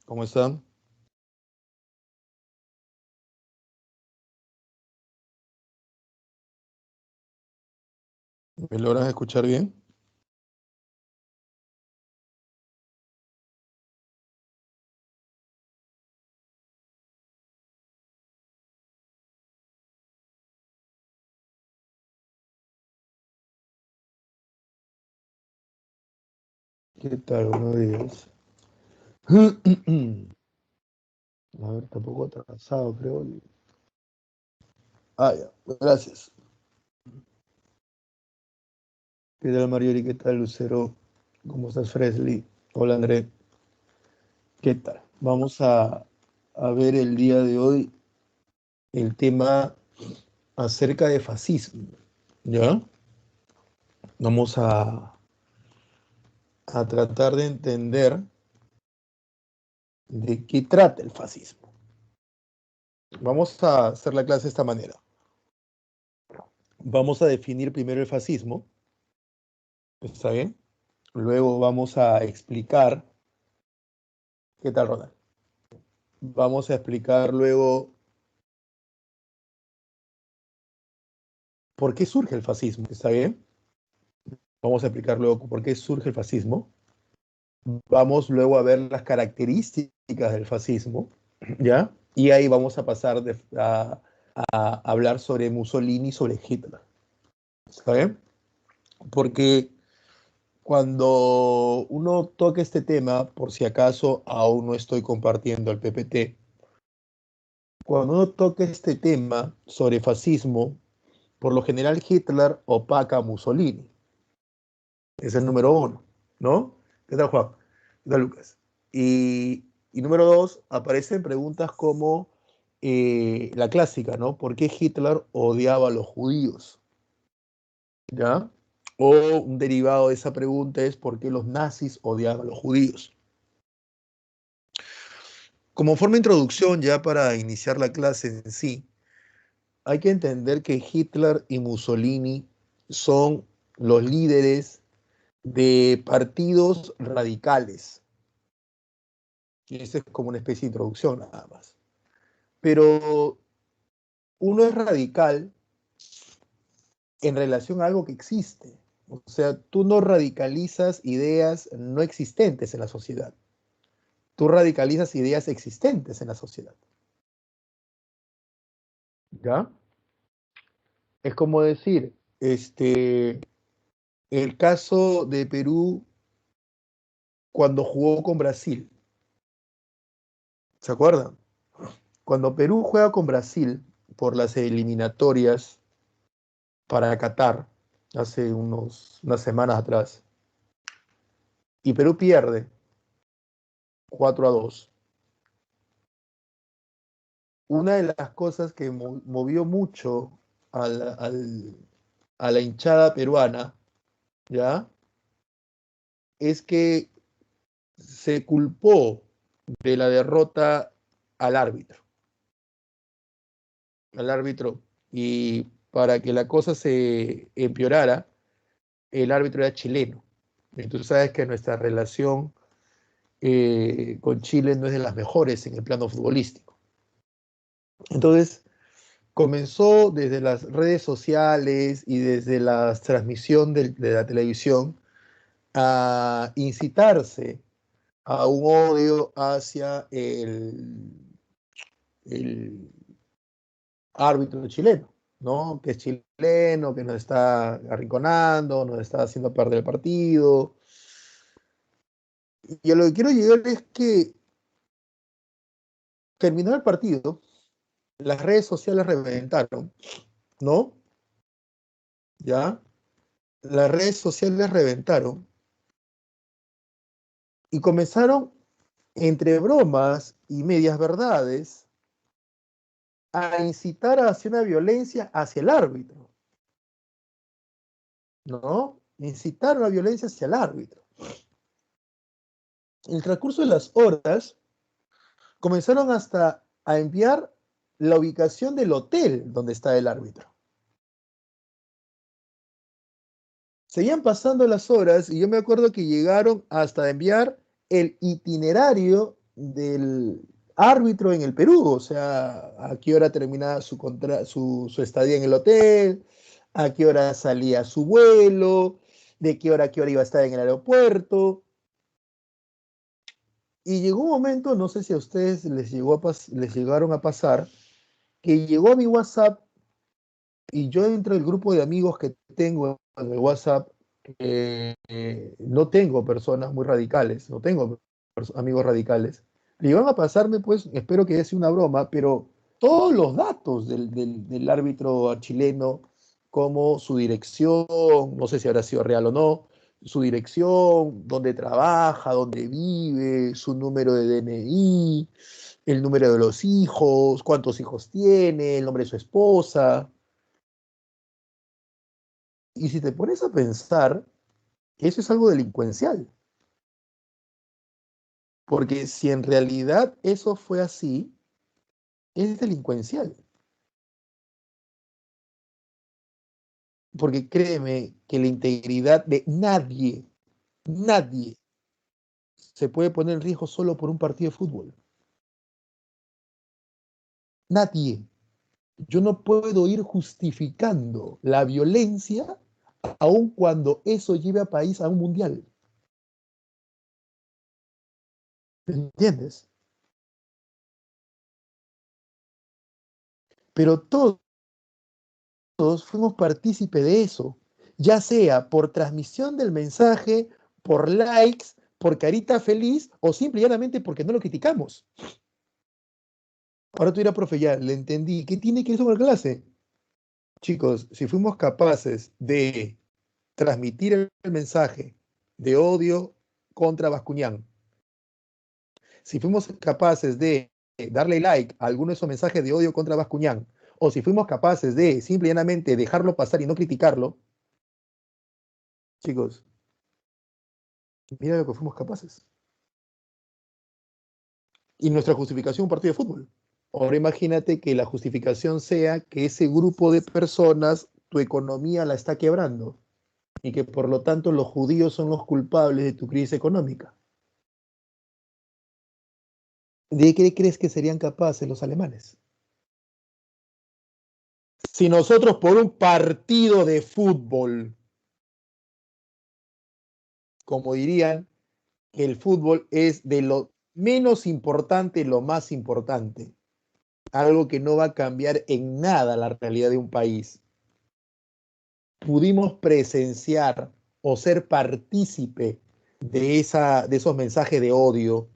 ¿Cómo están? ¿Me logran escuchar bien? ¿Qué tal? Buenos días. A ver, tampoco atrasado, creo. Ah, ya, gracias. ¿Qué tal, Mariori? ¿Qué tal, Lucero? ¿Cómo estás, Fresley? Hola, André. ¿Qué tal? Vamos a ver el día de hoy el tema acerca de fascismo, ¿ya? Vamos a tratar de entender de qué trata el fascismo. Vamos a hacer la clase de esta manera. Vamos a definir primero el fascismo, ¿está bien? Luego vamos a explicar, ¿qué tal, Ronald? Vamos a explicar luego por qué surge el fascismo, ¿está bien? Vamos a explicar luego por qué surge el fascismo. Vamos luego a ver las características del fascismo, ¿ya? Y ahí vamos a pasar a hablar sobre Mussolini y sobre Hitler, ¿está bien? Porque cuando uno toca este tema, por si acaso aún no estoy compartiendo el PPT, cuando uno toca este tema sobre fascismo, por lo general Hitler opaca a Mussolini. Es el número uno, ¿no? ¿Qué tal, Juan? ¿Qué tal, Lucas? Y número dos, aparecen preguntas como la clásica, ¿no? ¿Por qué Hitler odiaba a los judíos? ¿Ya? O un derivado de esa pregunta es ¿por qué los nazis odiaban a los judíos? Como forma de introducción, ya para iniciar la clase en sí, hay que entender que Hitler y Mussolini son los líderes de partidos radicales. Y esa es como una especie de introducción nada más. Pero uno es radical en relación a algo que existe. O sea, tú no radicalizas ideas no existentes en la sociedad. Tú radicalizas ideas existentes en la sociedad. ¿Ya? Es como decir, el caso de Perú cuando jugó con Brasil. ¿Se acuerdan? Cuando Perú juega con Brasil por las eliminatorias para Qatar, hace unas semanas atrás, y Perú pierde 4-2. Una de las cosas que movió mucho al- al- a la hinchada peruana, ¿ya? Es que se culpó de la derrota al árbitro, al árbitro, y para que la cosa se empeorara, el árbitro era chileno. Y tú sabes que nuestra relación con Chile no es de las mejores en el plano futbolístico. Entonces, comenzó desde las redes sociales y desde la transmisión de la televisión a incitarse a un odio hacia el árbitro chileno, ¿no? Que es chileno, que nos está arrinconando, nos está haciendo perder el partido. Y a lo que quiero llegar es que terminó el partido, las redes sociales reventaron, ¿no? ¿Ya? Las redes sociales reventaron y comenzaron, entre bromas y medias verdades, a incitar hacia una violencia hacia el árbitro, ¿no? Incitar a la violencia hacia el árbitro. En el transcurso de las horas, comenzaron hasta a enviar la ubicación del hotel donde está el árbitro. Seguían pasando las horas y yo me acuerdo que llegaron hasta enviar el itinerario del árbitro en el Perú, o sea, a qué hora terminaba su estadía en el hotel, a qué hora salía su vuelo, de qué hora a qué hora iba a estar en el aeropuerto. Y llegó un momento, no sé si a ustedes les llegaron a pasar, que llegó a mi WhatsApp y yo entre el grupo de amigos que tengo en el WhatsApp, no tengo personas muy radicales, no tengo amigos radicales. Le iban a pasarme, pues, espero que sea una broma, pero todos los datos del árbitro chileno, como su dirección, no sé si habrá sido real o no, su dirección, dónde trabaja, dónde vive, su número de DNI, el número de los hijos, cuántos hijos tiene, el nombre de su esposa. Y si te pones a pensar, eso es algo delincuencial, porque si en realidad eso fue así, es delincuencial. Porque créeme que la integridad de nadie, nadie se puede poner en riesgo solo por un partido de fútbol. Nadie. Yo no puedo ir justificando la violencia aun cuando eso lleve a país a un mundial. ¿Entiendes? Pero todos fuimos partícipes de eso, ya sea por transmisión del mensaje, por likes, por carita feliz o simple y llanamente porque no lo criticamos. Ahora tú dirás, profe, ya le entendí. ¿Qué tiene que ver eso con la clase? Chicos, si fuimos capaces de transmitir el mensaje de odio contra Bascuñán, si fuimos capaces de darle like a alguno de esos mensajes de odio contra Bascuñán, o si fuimos capaces de simple y llanamente dejarlo pasar y no criticarlo, chicos, mira lo que fuimos capaces. Y nuestra justificación, un partido de fútbol. Ahora imagínate que la justificación sea que ese grupo de personas, tu economía la está quebrando y que por lo tanto los judíos son los culpables de tu crisis económica. ¿De qué crees que serían capaces los alemanes? Si nosotros por un partido de fútbol, como dirían, que el fútbol es de lo menos importante lo más importante, algo que no va a cambiar en nada la realidad de un país, pudimos presenciar o ser partícipe de esos mensajes de odio,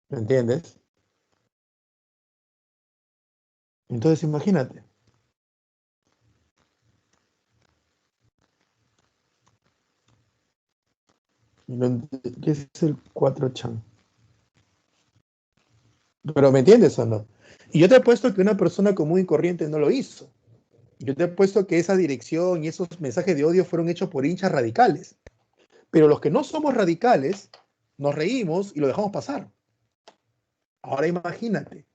¿me entiendes? Entonces imagínate. ¿Qué es el 4chan? Pero ¿me entiendes o no? Y yo te he puesto que una persona común y corriente no lo hizo. Yo te he puesto que esa dirección y esos mensajes de odio fueron hechos por hinchas radicales. Pero los que no somos radicales, nos reímos y lo dejamos pasar. Ahora imagínate,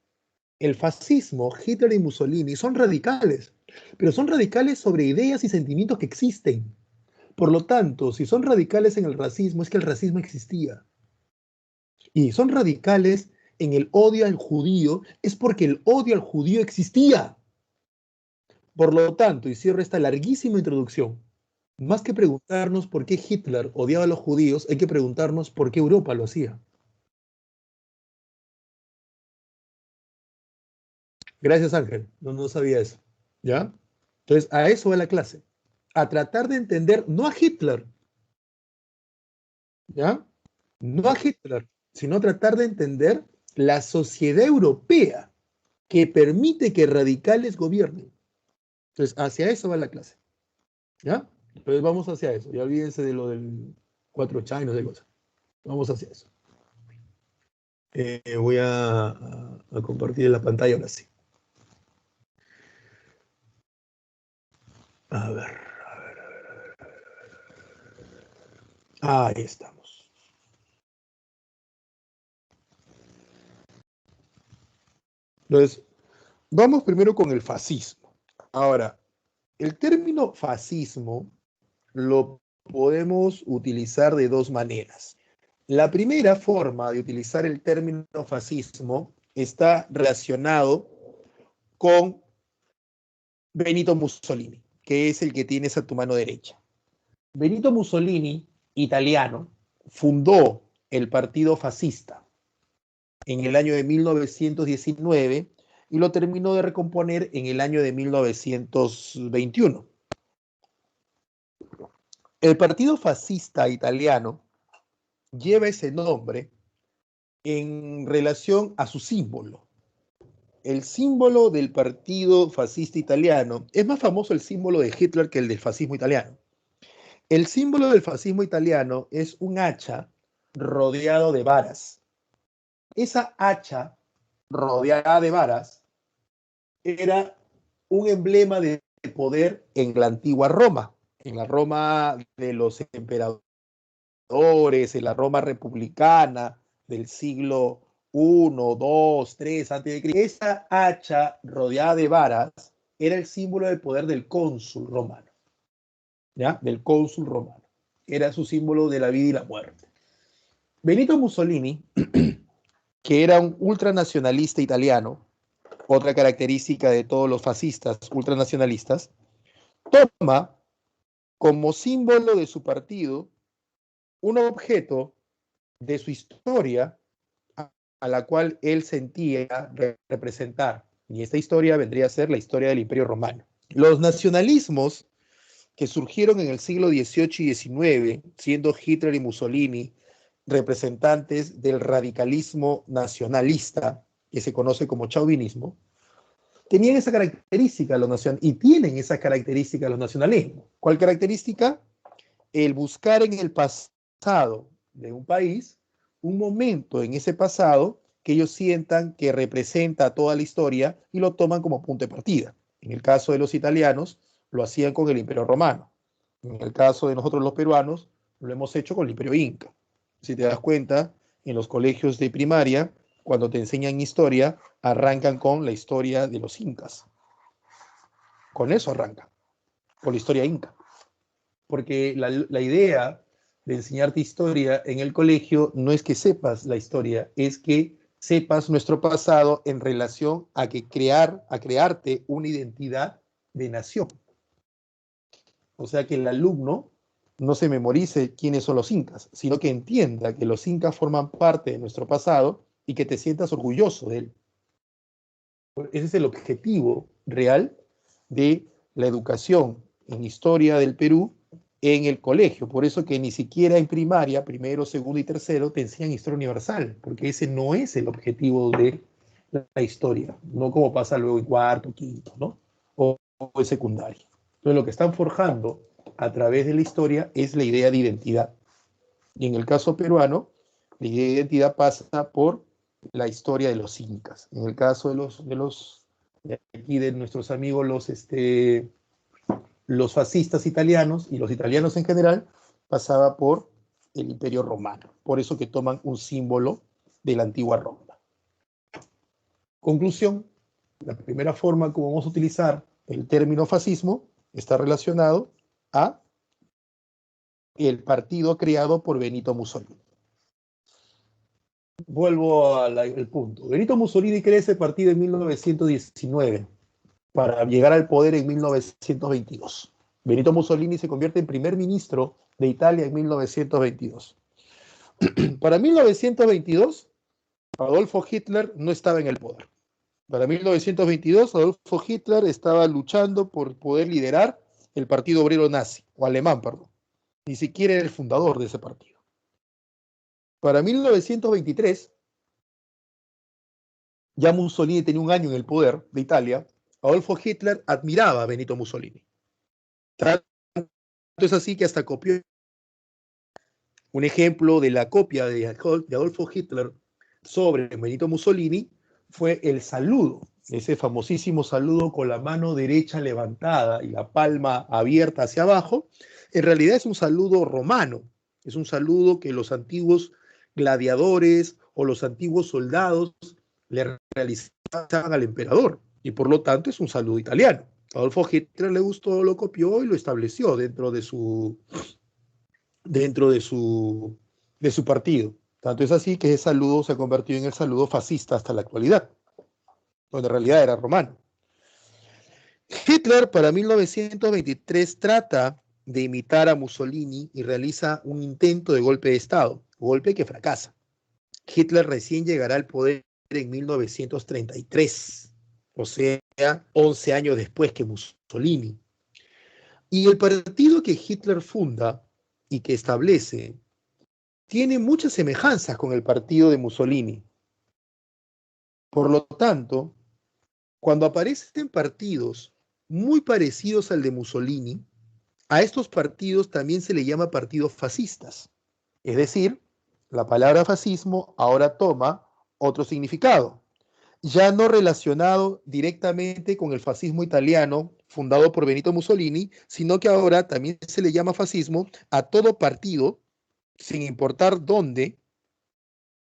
el fascismo, Hitler y Mussolini son radicales, pero son radicales sobre ideas y sentimientos que existen. Por lo tanto, si son radicales en el racismo, es que el racismo existía. Y son radicales en el odio al judío, es porque el odio al judío existía. Por lo tanto, y cierro esta larguísima introducción, más que preguntarnos por qué Hitler odiaba a los judíos, hay que preguntarnos por qué Europa lo hacía. Gracias, Ángel. No, no sabía eso. ¿Ya? Entonces, a eso va la clase. A tratar de entender, no a Hitler, ¿ya? No a Hitler, sino tratar de entender la sociedad europea que permite que radicales gobiernen. Entonces, hacia eso va la clase. ¿Ya? Entonces, vamos hacia eso. Ya olvídense de lo del 4chan y no sé cosas. Vamos hacia eso. Voy a compartir la pantalla ahora sí. A ver, a ver, a ver. Ahí estamos. Entonces, vamos primero con el fascismo. Ahora, el término fascismo lo podemos utilizar de dos maneras. La primera forma de utilizar el término fascismo está relacionado con Benito Mussolini, que es el que tienes a tu mano derecha. Benito Mussolini, italiano, fundó el partido fascista en el año de 1919 y lo terminó de recomponer en el año de 1921. El partido fascista italiano lleva ese nombre en relación a su símbolo. El símbolo del partido fascista italiano es más famoso el símbolo de Hitler que el del fascismo italiano. El símbolo del fascismo italiano es un hacha rodeado de varas. Esa hacha rodeada de varas era un emblema de poder en la antigua Roma, en la Roma de los emperadores, en la Roma republicana del siglo I, II, III antes de Cristo. Esa hacha rodeada de varas era el símbolo del poder del cónsul romano, ¿ya? Del cónsul romano. Era su símbolo de la vida y la muerte. Benito Mussolini, que era un ultranacionalista italiano, otra característica de todos los fascistas ultranacionalistas, toma como símbolo de su partido un objeto de su historia a la cual él sentía representar. Y esta historia vendría a ser la historia del Imperio Romano. Los nacionalismos que surgieron en el siglo XVIII y XIX, siendo Hitler y Mussolini representantes del radicalismo nacionalista, que se conoce como chauvinismo, tenían esa característica y tienen esa característica los nacionalismos. ¿Cuál característica? El buscar en el pasado de un país un momento en ese pasado que ellos sientan que representa toda la historia y lo toman como punto de partida. En el caso de los italianos, lo hacían con el Imperio Romano. En el caso de nosotros los peruanos, lo hemos hecho con el Imperio Inca. Si te das cuenta, en los colegios de primaria, cuando te enseñan historia, arrancan con la historia de los incas. Con eso arrancan, con la historia inca. Porque la idea de enseñarte historia en el colegio no es que sepas la historia, es que sepas nuestro pasado en relación a crearte una identidad de nación. O sea, que el alumno no se memorice quiénes son los incas, sino que entienda que los incas forman parte de nuestro pasado y que te sientas orgulloso de él. Ese es el objetivo real de la educación en historia del Perú en el colegio. Por eso que ni siquiera en primaria, primero, segundo y tercero, te enseñan historia universal, porque ese no es el objetivo de la historia, no como pasa luego en cuarto, quinto, ¿no? O en secundaria. Entonces lo que están forjando a través de la historia es la idea de identidad. Y en el caso peruano, la idea de identidad pasa por la historia de los incas. En el caso de aquí de nuestros amigos los fascistas italianos y los italianos en general, pasaba por el Imperio Romano. Por eso que toman un símbolo de la antigua Roma. Conclusión, la primera forma como vamos a utilizar el término fascismo está relacionado a el partido creado por Benito Mussolini. Vuelvo al punto. Benito Mussolini crea ese partido en 1919 para llegar al poder en 1922. Benito Mussolini se convierte en primer ministro de Italia en 1922. Para 1922, Adolfo Hitler no estaba en el poder. Para 1922, Adolfo Hitler estaba luchando por poder liderar el Partido Obrero Nazi, o alemán, perdón. Ni siquiera era el fundador de ese partido. Para 1923, ya Mussolini tenía un año en el poder de Italia, Adolfo Hitler admiraba a Benito Mussolini. Tanto es así que hasta copió. Un ejemplo de la copia de Adolfo Hitler sobre Benito Mussolini fue el saludo, ese famosísimo saludo con la mano derecha levantada y la palma abierta hacia abajo. En realidad es un saludo romano, es un saludo que los antiguos gladiadores o los antiguos soldados le realizaban al emperador, y por lo tanto es un saludo italiano. Adolfo Hitler le gustó, lo copió y lo estableció dentro de su partido. Tanto es así que ese saludo se ha convertido en el saludo fascista hasta la actualidad, cuando en realidad era romano. Hitler para 1923 trata de imitar a Mussolini y realiza un intento de golpe de Estado, golpe que fracasa. Hitler recién llegará al poder en 1933, o sea, 11 años después que Mussolini. Y el partido que Hitler funda y que establece tiene muchas semejanzas con el partido de Mussolini. Por lo tanto, cuando aparecen partidos muy parecidos al de Mussolini, a estos partidos también se le llama partidos fascistas. Es decir, la palabra fascismo ahora toma otro significado, ya no relacionado directamente con el fascismo italiano fundado por Benito Mussolini, sino que ahora también se le llama fascismo a todo partido, sin importar dónde,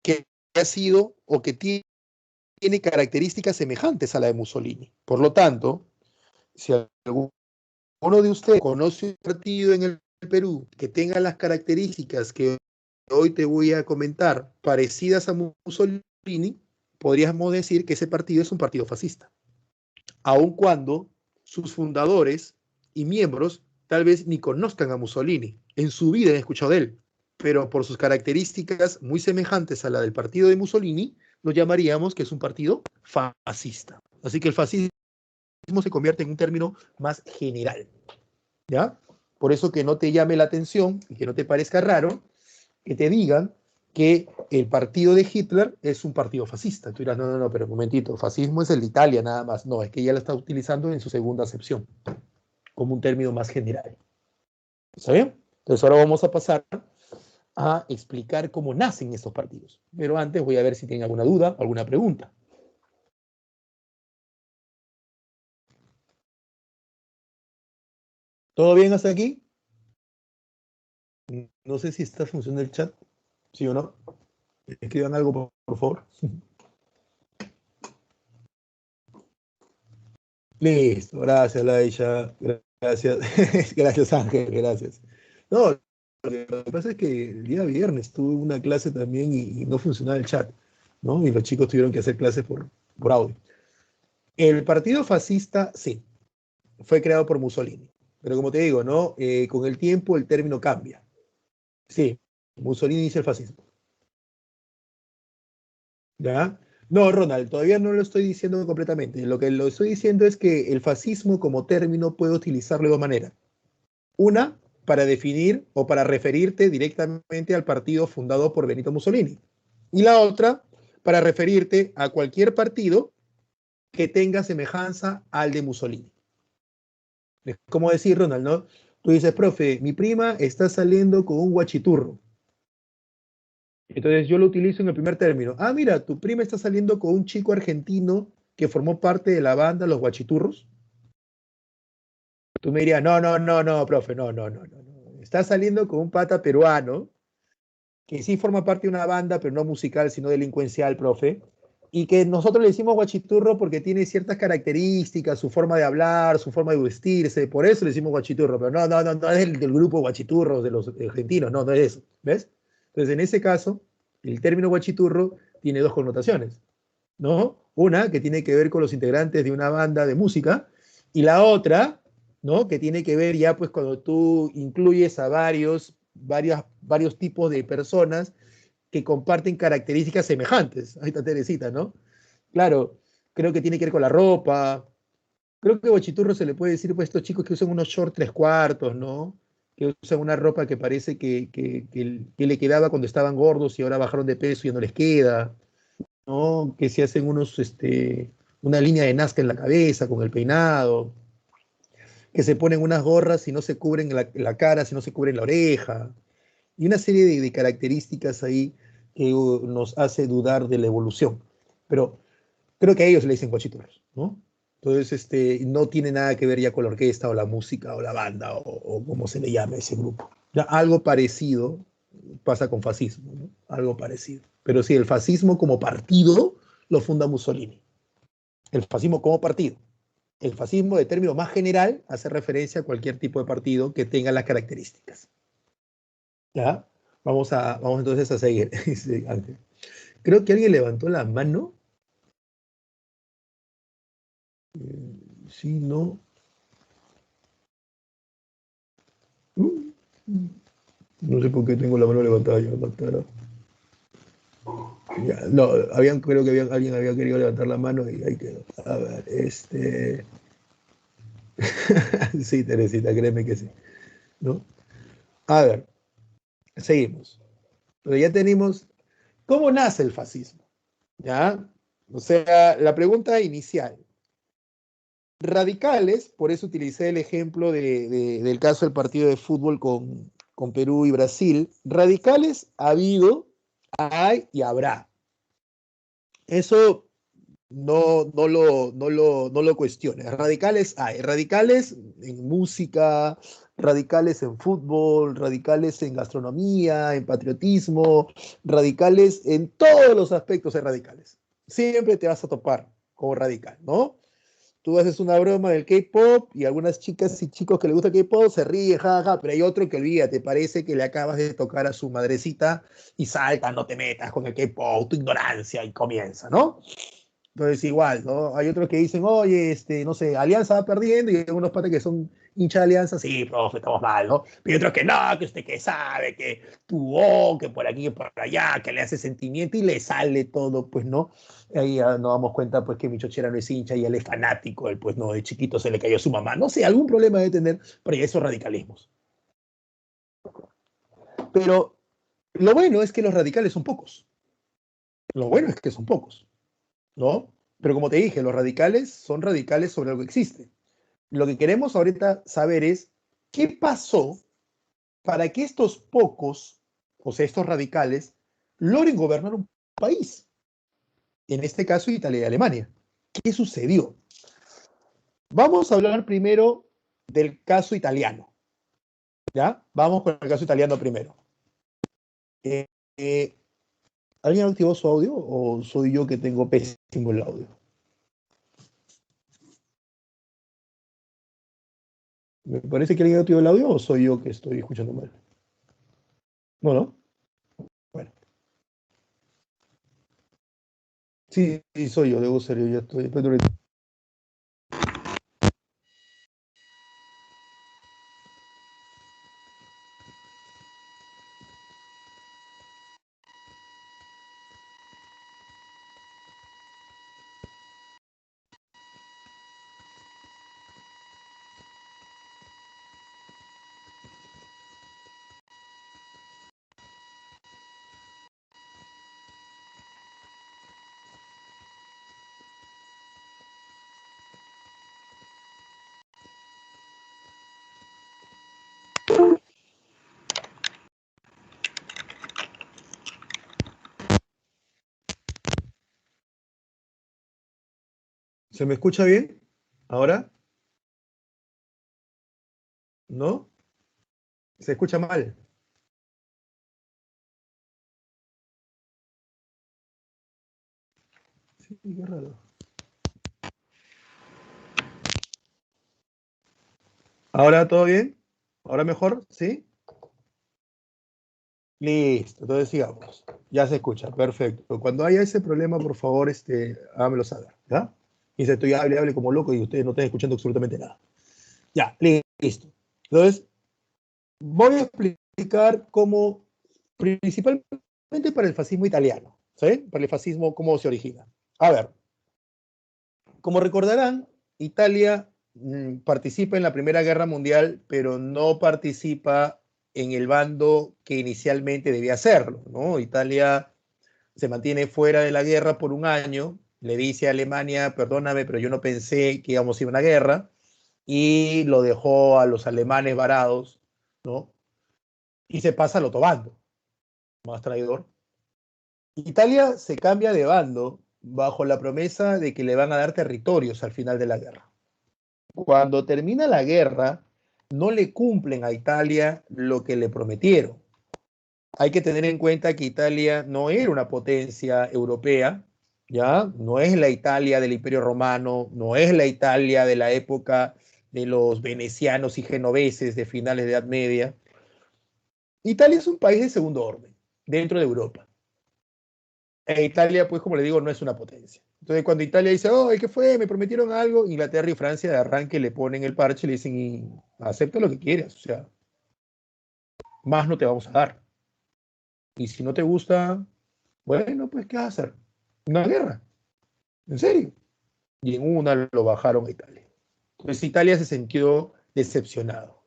que ha sido o que tiene características semejantes a la de Mussolini. Por lo tanto, si alguno de ustedes conoce un partido en el Perú que tenga las características que hoy te voy a comentar parecidas a Mussolini, podríamos decir que ese partido es un partido fascista, aun cuando sus fundadores y miembros tal vez ni conozcan a Mussolini, en su vida han escuchado de él, pero por sus características muy semejantes a la del partido de Mussolini, lo llamaríamos que es un partido fascista. Así que el fascismo se convierte en un término más general, ¿ya? Por eso que no te llame la atención y que no te parezca raro que te digan que el partido de Hitler es un partido fascista. Tú dirás, no, pero un momentito, fascismo es el de Italia nada más. No, es que ya lo está utilizando en su segunda acepción, como un término más general. ¿Está bien? Entonces ahora vamos a pasar a explicar cómo nacen estos partidos. Pero antes voy a ver si tienen alguna duda, alguna pregunta. ¿Todo bien hasta aquí? No sé si está funcionando el chat, sí o no. Escriban algo, por favor. Listo, gracias, Laisha. Gracias, gracias, Ángel, gracias. No, lo que pasa es que el día viernes tuve una clase también y no funcionaba el chat, ¿no? Y los chicos tuvieron que hacer clases por audio. El partido fascista, sí, fue creado por Mussolini. Pero como te digo, ¿no? Con el tiempo el término cambia. Sí, Mussolini dice el fascismo. ¿Ya? No, Ronald, todavía no lo estoy diciendo completamente. Lo que lo estoy diciendo es que el fascismo como término puede utilizarlo de dos maneras. Una, para definir o para referirte directamente al partido fundado por Benito Mussolini. Y la otra, para referirte a cualquier partido que tenga semejanza al de Mussolini. Es como decir, Ronald, ¿no? Tú dices, profe, mi prima está saliendo con un guachiturro. Entonces yo lo utilizo en el primer término. Ah, mira, tu prima está saliendo con un chico argentino que formó parte de la banda Los Guachiturros. Tú me dirías, no, profe, no. Está saliendo con un pata peruano que sí forma parte de una banda, pero no musical, sino delincuencial, profe, y que nosotros le decimos guachiturro porque tiene ciertas características, su forma de hablar, su forma de vestirse, por eso le decimos guachiturro, pero no es el del grupo guachiturros de los argentinos, no es eso, ¿ves? Entonces, en ese caso, el término guachiturro tiene dos connotaciones, ¿no? Una que tiene que ver con los integrantes de una banda de música, y la otra, ¿no? Que tiene que ver ya pues cuando tú incluyes a varios tipos de personas que comparten características semejantes. Ahí está Teresita, ¿no? Claro, creo que tiene que ver con la ropa. Creo que bochiturro se le puede decir pues a estos chicos que usan unos shorts tres cuartos, ¿no? Que usan una ropa que parece que le quedaba cuando estaban gordos y ahora bajaron de peso y ya no les queda, ¿no? Que se hacen una línea de Nazca en la cabeza con el peinado, que se ponen unas gorras y no se cubren la cara, si no se cubren la oreja, y una serie de características ahí que nos hace dudar de la evolución. Pero creo que a ellos le dicen guachiturros, ¿no? Entonces, no tiene nada que ver ya con la orquesta o la música o la banda o como se le llama a ese grupo. Ya algo parecido pasa con fascismo, ¿no? Algo parecido. Pero sí, el fascismo como partido lo funda Mussolini. El fascismo como partido. El fascismo, de término más general, hace referencia a cualquier tipo de partido que tenga las características. ¿Ya? Vamos entonces a seguir. Dice Ángel. Creo que alguien levantó la mano. Sí, no. Uh, no sé por qué tengo la mano levantada yo, Matara. Ya, no, creo que alguien había querido levantar la mano y ahí quedó. A ver, sí, Teresita, créeme que sí. ¿No? A ver, seguimos. Pero ya tenemos, ¿cómo nace el fascismo? ¿Ya? O sea, la pregunta inicial. Radicales, por eso utilicé el ejemplo del caso del partido de fútbol con Perú y Brasil. Radicales ha habido, hay y habrá. Eso no lo cuestiones. Radicales hay. Radicales en música, radicales en fútbol, radicales en gastronomía, en patriotismo, radicales en todos los aspectos de radicales. Siempre te vas a topar como radical, ¿no? Tú haces una broma del K-pop y algunas chicas y chicos que les gusta el K-pop se ríen, jaja, pero hay otro que olvídate, parece que le acabas de tocar a su madrecita y salta, no te metas con el K-pop, tu ignorancia y comienza, ¿no? Entonces igual, ¿no? Hay otros que dicen, oye, no sé, Alianza va perdiendo y hay unos patas que son hinchas de Alianza, sí, profe, estamos mal, ¿no? Pero hay otros que no, que usted que sabe, que tuvo, que por aquí, que por allá, que le hace sentimiento y le sale todo, pues, ¿no? Ahí ya nos damos cuenta, pues, que Michochera no es hincha y él es fanático, él, pues, no, de chiquito se le cayó a su mamá, no sé, algún problema debe tener, pero esos radicalismos. Pero lo bueno es que los radicales son pocos, lo bueno es que son pocos, ¿no? Pero como te dije, los radicales son radicales sobre algo que existe. Lo que queremos ahorita saber es qué pasó para que estos pocos, o sea, estos radicales, logren gobernar un país. En este caso, Italia y Alemania. ¿Qué sucedió? Vamos a hablar primero del caso italiano. ¿Ya? Vamos con el caso italiano primero. Eh, eh, ¿Alguien activó su audio o soy yo que tengo pésimo el audio? ¿Me parece que alguien activó el audio o soy yo que estoy escuchando mal? No, no. Bueno, sí, sí soy yo, debo ser yo, ya estoy. ¿Se me escucha bien? ¿Ahora? ¿No? ¿Se escucha mal? Sí, qué raro. ¿Ahora todo bien? ¿Ahora mejor? ¿Sí? Listo, entonces sigamos. Ya se escucha, perfecto. Cuando haya ese problema, por favor, hágamelo saber, ¿ya? Y se estoy hable como loco y ustedes no están escuchando absolutamente nada. Ya, listo. Entonces, voy a explicar cómo, principalmente para el fascismo italiano, ¿sí? Para el fascismo, cómo se origina. A ver, como recordarán, Italia participa en la Primera Guerra Mundial, pero no participa en el bando que inicialmente debía hacerlo, ¿no? Italia se mantiene fuera de la guerra por un año, le dice a Alemania, perdóname, pero yo no pensé que íbamos a ir a una guerra, y lo dejó a los alemanes varados, ¿no? Y se pasa al otro bando, más traidor. Italia se cambia de bando bajo la promesa de que le van a dar territorios al final de la guerra. Cuando termina la guerra, no le cumplen a Italia lo que le prometieron. Hay que tener en cuenta que Italia no era una potencia europea, ¿ya? No es la Italia del Imperio Romano, no es la Italia de la época de los venecianos y genoveses de finales de Edad Media. Italia es un país de segundo orden dentro de Europa. Italia, pues como le digo, no es una potencia. Entonces cuando Italia dice, oh, ¿qué fue? Me prometieron algo, Inglaterra y Francia de arranque le ponen el parche y le dicen, acepta lo que quieras, o sea, más no te vamos a dar. Y si no te gusta, bueno, pues ¿qué vas a hacer? Una guerra, en serio. Y en una lo bajaron a Italia. Entonces Italia se sintió decepcionado.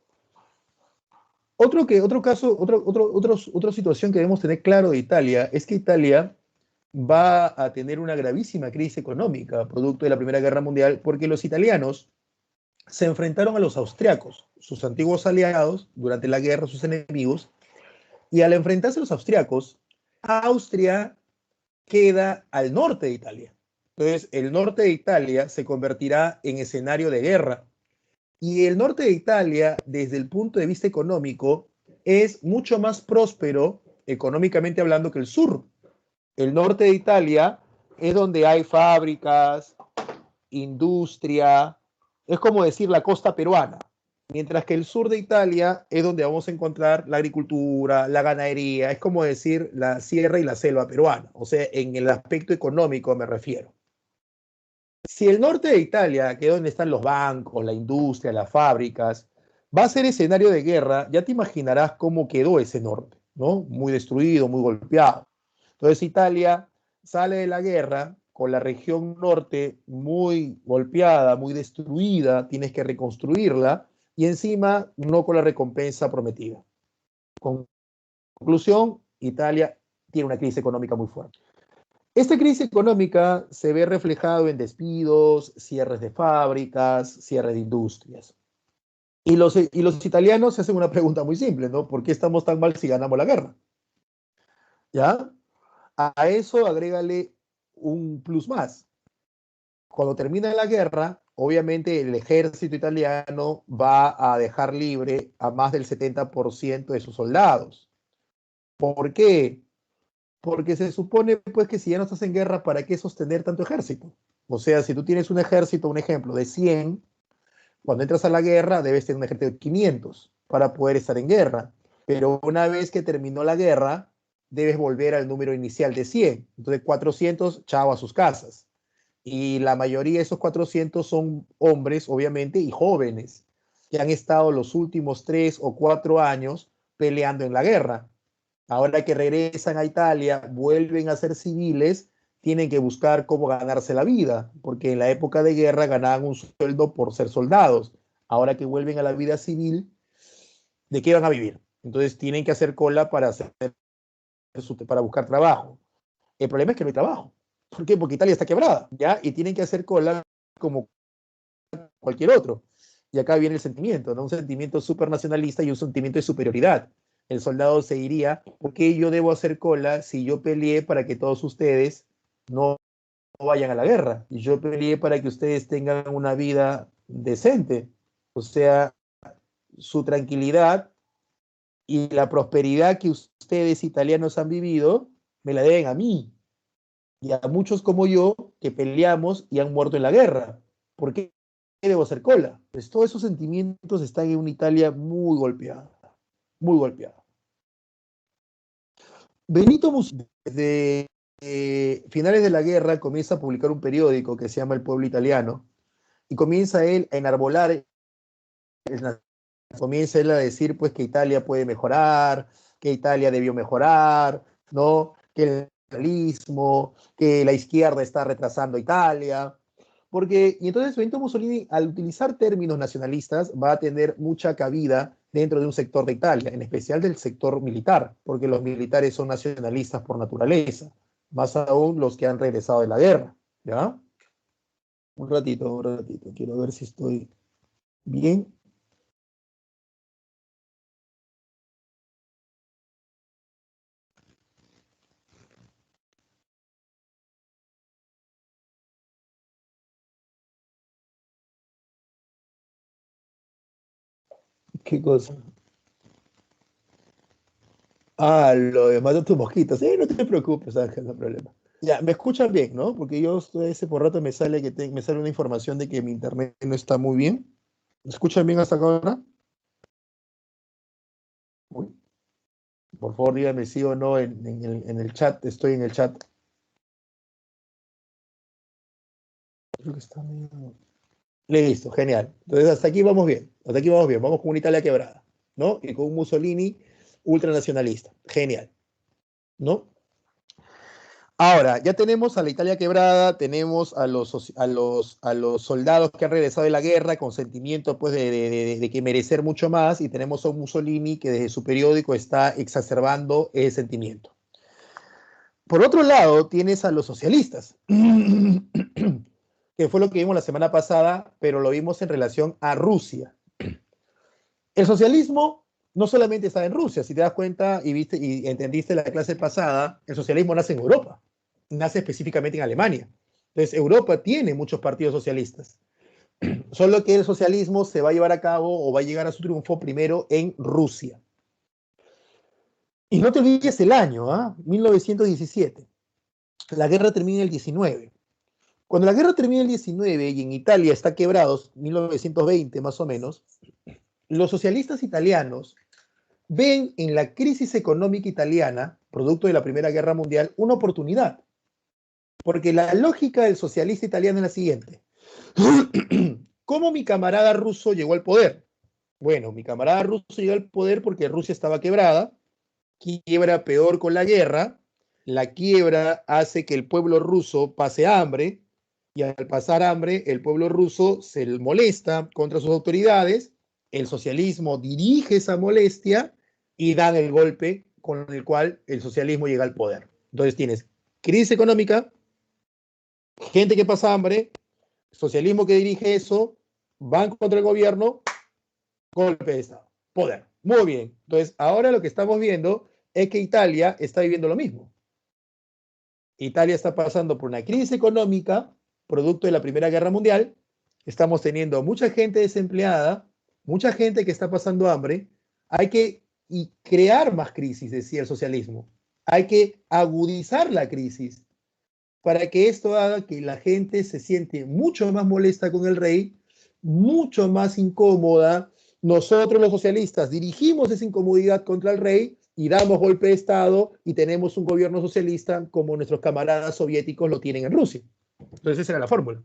Otro caso, otra situación que debemos tener claro de Italia es que Italia va a tener una gravísima crisis económica producto de la Primera Guerra Mundial porque los italianos se enfrentaron a los austriacos, sus antiguos aliados durante la guerra, sus enemigos, y al enfrentarse a los austriacos, Austria queda al norte de Italia. Entonces, el norte de Italia se convertirá en escenario de guerra. Y el norte de Italia, desde el punto de vista económico, es mucho más próspero, económicamente hablando, que el sur. El norte de Italia es donde hay fábricas, industria, es como decir la costa peruana, mientras que el sur de Italia es donde vamos a encontrar la agricultura, la ganadería, es como decir la sierra y la selva peruana, o sea, en el aspecto económico me refiero. Si el norte de Italia, que es donde están los bancos, la industria, las fábricas, va a ser escenario de guerra, ya te imaginarás cómo quedó ese norte, ¿no? Muy destruido, muy golpeado. Entonces Italia sale de la guerra con la región norte muy golpeada, muy destruida, tienes que reconstruirla y encima no con la recompensa prometida. Conclusión, Italia tiene una crisis económica muy fuerte. Esta crisis económica se ve reflejado en despidos, cierres de fábricas, cierres de industrias. Y los italianos se hacen una pregunta muy simple, ¿no? ¿Por qué estamos tan mal si ganamos la guerra? ¿Ya? A eso agrégale un plus más. Cuando termina la guerra, obviamente el ejército italiano va a dejar libre a más del 70% de sus soldados. ¿Por qué? Porque se supone pues que si ya no estás en guerra, ¿para qué sostener tanto ejército? O sea, si tú tienes un ejército, un ejemplo, de 100, cuando entras a la guerra debes tener un ejército de 500 para poder estar en guerra. Pero una vez que terminó la guerra, debes volver al número inicial de 100. Entonces 400, chao a sus casas. Y la mayoría de esos 400 son hombres, obviamente, y jóvenes, que han estado los últimos 3 o 4 años peleando en la guerra. Ahora que regresan a Italia, vuelven a ser civiles, tienen que buscar cómo ganarse la vida, porque en la época de guerra ganaban un sueldo por ser soldados. Ahora que vuelven a la vida civil, ¿de qué van a vivir? Entonces tienen que hacer cola para buscar trabajo. El problema es que no hay trabajo. ¿Por qué? Porque Italia está quebrada, ¿ya? Y tienen que hacer cola como cualquier otro. Y acá viene el sentimiento, ¿no? Un sentimiento supernacionalista y un sentimiento de superioridad. El soldado se diría, ¿por qué yo debo hacer cola si yo peleé para que todos ustedes no vayan a la guerra? Y yo peleé para que ustedes tengan una vida decente. O sea, su tranquilidad y la prosperidad que ustedes italianos han vivido, me la deben a mí y a muchos como yo que peleamos y han muerto en la guerra. ¿Por qué debo hacer cola? Pues todos esos sentimientos están en una Italia muy golpeada, muy golpeada. Benito Mussolini, desde finales de la guerra, comienza a publicar un periódico que se llama El Pueblo Italiano y comienza él a enarbolar, comienza él a decir pues que Italia puede mejorar, que Italia debió mejorar, ¿no? Que el nacionalismo, que la izquierda está retrasando a Italia. Y entonces Benito Mussolini, al utilizar términos nacionalistas, va a tener mucha cabida dentro de un sector de Italia, en especial del sector militar, porque los militares son nacionalistas por naturaleza, más aún los que han regresado de la guerra, ¿ya? Un ratito, quiero ver si estoy bien. ¿Qué cosa? Ah, lo de mata tus mosquitos. Sí, no te preocupes, Ángel, no hay problema. Ya, me escuchan bien, ¿no? Porque yo ese por rato me sale me sale una información de que mi internet no está muy bien. ¿Me escuchan bien hasta ahora? Uy. Por favor, dígame sí o no en el chat. Estoy en el chat. Creo que está medio... Listo, genial. Entonces, hasta aquí vamos bien. Hasta aquí vamos bien. Vamos con una Italia quebrada, ¿no? Y con un Mussolini ultranacionalista. Genial, ¿no? Ahora, ya tenemos a la Italia quebrada, tenemos a los soldados que han regresado de la guerra con sentimiento pues, de que merecer mucho más, y tenemos a un Mussolini que desde su periódico está exacerbando ese sentimiento. Por otro lado, tienes a los socialistas, que fue lo que vimos la semana pasada, pero lo vimos en relación a Rusia. El socialismo no solamente está en Rusia, si te das cuenta y viste y entendiste la clase pasada, el socialismo nace en Europa, nace específicamente en Alemania. Entonces, Europa tiene muchos partidos socialistas, solo que el socialismo se va a llevar a cabo o va a llegar a su triunfo primero en Rusia. Y no te olvides el año, ¿ah? 1917. La guerra termina en el 19. Cuando la guerra termina en el 19 y en Italia está quebrados, 1920 más o menos, los socialistas italianos ven en la crisis económica italiana, producto de la Primera Guerra Mundial, una oportunidad. Porque la lógica del socialista italiano es la siguiente. ¿Cómo mi camarada ruso llegó al poder? Bueno, mi camarada ruso llegó al poder porque Rusia estaba quebrada, quiebra peor con la guerra, la quiebra hace que el pueblo ruso pase hambre, y al pasar hambre, el pueblo ruso se molesta contra sus autoridades, el socialismo dirige esa molestia y dan el golpe con el cual el socialismo llega al poder. Entonces tienes crisis económica, gente que pasa hambre, socialismo que dirige eso, van contra el gobierno, golpe de Estado, poder. Muy bien. Entonces, ahora lo que estamos viendo es que Italia está viviendo lo mismo. Italia está pasando por una crisis económica, producto de la Primera Guerra Mundial. Estamos teniendo mucha gente desempleada, mucha gente que está pasando hambre. Hay que crear más crisis, decía el socialismo. Hay que agudizar la crisis para que esto haga que la gente se siente mucho más molesta con el rey, mucho más incómoda. Nosotros los socialistas dirigimos esa incomodidad contra el rey y damos golpe de Estado y tenemos un gobierno socialista como nuestros camaradas soviéticos lo tienen en Rusia. Entonces esa era la fórmula.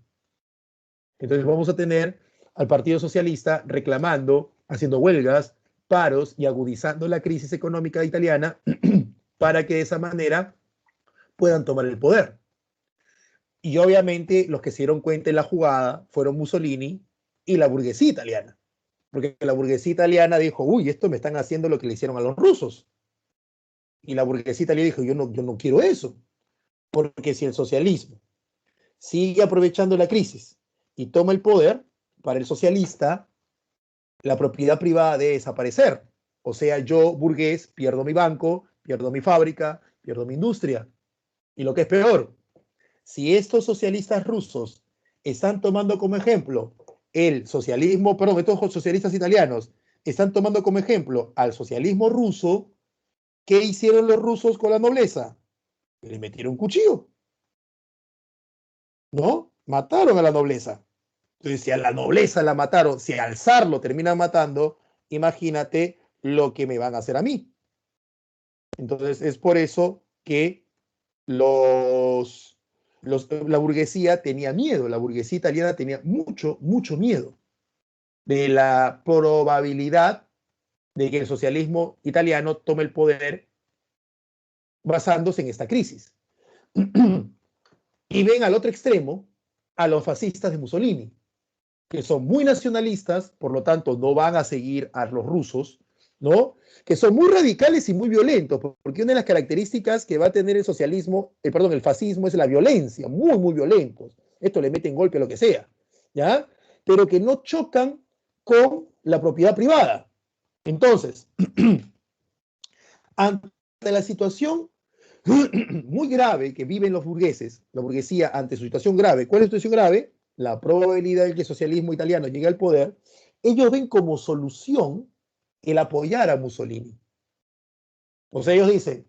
Entonces vamos a tener al Partido Socialista reclamando, haciendo huelgas, paros y agudizando la crisis económica italiana para que de esa manera puedan tomar el poder. Y obviamente los que se dieron cuenta de la jugada fueron Mussolini y la burguesía italiana. Porque la burguesía italiana dijo, uy, esto me están haciendo lo que le hicieron a los rusos. Y la burguesía italiana dijo, yo no quiero eso. Porque si el socialismo sigue aprovechando la crisis y toma el poder, para el socialista, la propiedad privada debe desaparecer. O sea, yo, burgués, pierdo mi banco, pierdo mi fábrica, pierdo mi industria. Y lo que es peor, si estos socialistas rusos están tomando como ejemplo el socialismo, perdón, estos socialistas italianos están tomando como ejemplo al socialismo ruso, ¿qué hicieron los rusos con la nobleza? Le metieron un cuchillo, ¿no? Mataron a la nobleza. Entonces, si a la nobleza la mataron, si al zar lo terminan matando, imagínate lo que me van a hacer a mí. Entonces, es por eso que la burguesía tenía miedo, la burguesía italiana tenía mucho, mucho miedo de la probabilidad de que el socialismo italiano tome el poder basándose en esta crisis. Y ven al otro extremo a los fascistas de Mussolini, que son muy nacionalistas, por lo tanto no van a seguir a los rusos, ¿no? Que son muy radicales y muy violentos, porque una de las características que va a tener el socialismo, el fascismo es la violencia, muy, muy violentos. Esto le meten golpe a lo que sea, ¿ya? Pero que no chocan con la propiedad privada. Entonces, ante la situación muy grave que viven los burgueses, la burguesía ante su situación grave, ¿cuál es su situación grave? La probabilidad de que el socialismo italiano llegue al poder, ellos ven como solución el apoyar a Mussolini. O sea, ellos dicen,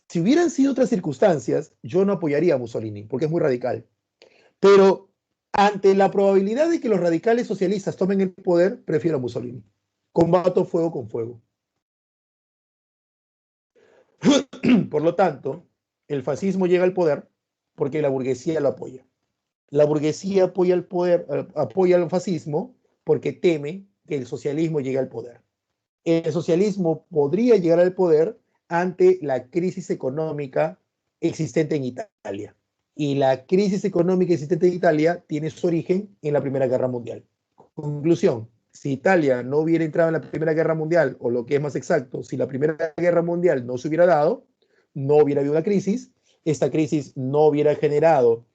si hubieran sido otras circunstancias, yo no apoyaría a Mussolini, porque es muy radical. Pero ante la probabilidad de que los radicales socialistas tomen el poder, prefiero a Mussolini. Combato fuego con fuego. Por lo tanto, el fascismo llega al poder porque la burguesía lo apoya. La burguesía apoya el poder, apoya al fascismo porque teme que el socialismo llegue al poder. El socialismo podría llegar al poder ante la crisis económica existente en Italia. Y la crisis económica existente en Italia tiene su origen en la Primera Guerra Mundial. Conclusión, si Italia no hubiera entrado en la Primera Guerra Mundial, o lo que es más exacto, si la Primera Guerra Mundial no se hubiera dado, no hubiera habido una crisis, esta crisis no hubiera generado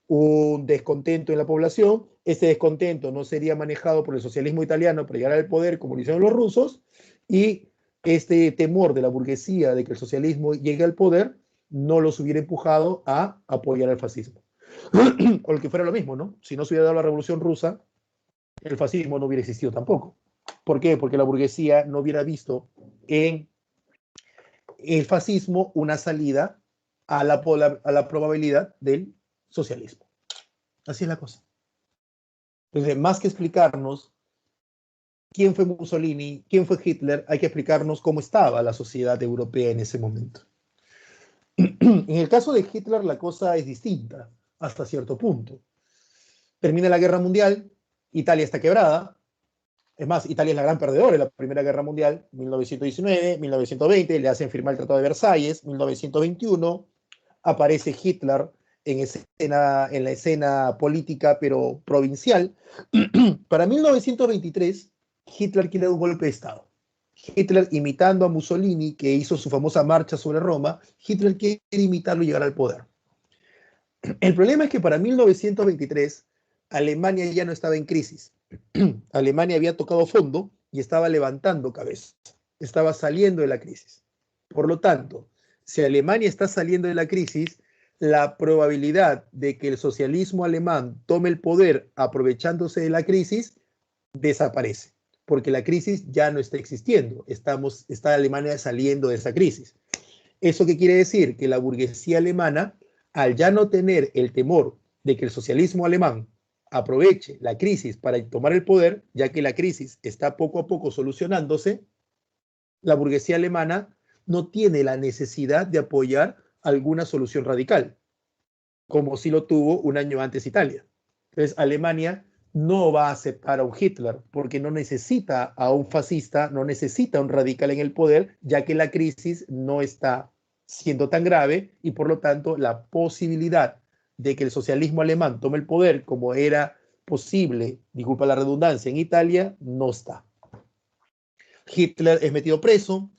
un descontento en la población, ese descontento no sería manejado por el socialismo italiano para llegar al poder como lo hicieron los rusos, y este temor de la burguesía de que el socialismo llegue al poder no los hubiera empujado a apoyar al fascismo. O lo que fuera lo mismo, ¿no? Si no se hubiera dado la revolución rusa, el fascismo no hubiera existido tampoco. ¿Por qué? Porque la burguesía no hubiera visto en el fascismo una salida a la probabilidad del socialismo. Así es la cosa. Entonces, más que explicarnos quién fue Mussolini, quién fue Hitler, hay que explicarnos cómo estaba la sociedad europea en ese momento. En el caso de Hitler la cosa es distinta hasta cierto punto. Termina la guerra mundial, Italia está quebrada. Es más, Italia es la gran perdedora en la Primera Guerra Mundial, 1919, 1920, le hacen firmar el Tratado de Versalles, 1921, aparece Hitler en la escena política, pero provincial. Para 1923, Hitler quiere un golpe de Estado. Hitler, imitando a Mussolini, que hizo su famosa marcha sobre Roma, Hitler quiere imitarlo y llegar al poder. El problema es que para 1923, Alemania ya no estaba en crisis. Alemania había tocado fondo y estaba levantando cabeza. Estaba saliendo de la crisis. Por lo tanto, si Alemania está saliendo de la crisis, la probabilidad de que el socialismo alemán tome el poder aprovechándose de la crisis desaparece, porque la crisis ya no está existiendo. Está Alemania saliendo de esa crisis. ¿Eso qué quiere decir? Que la burguesía alemana, al ya no tener el temor de que el socialismo alemán aproveche la crisis para tomar el poder, ya que la crisis está poco a poco solucionándose, la burguesía alemana no tiene la necesidad de apoyar alguna solución radical, como sí lo tuvo un año antes Italia. Entonces, Alemania no va a aceptar a un Hitler porque no necesita a un fascista, no necesita a un radical en el poder, ya que la crisis no está siendo tan grave y por lo tanto la posibilidad de que el socialismo alemán tome el poder como era posible, disculpa la redundancia, en Italia, no está. Hitler es metido preso,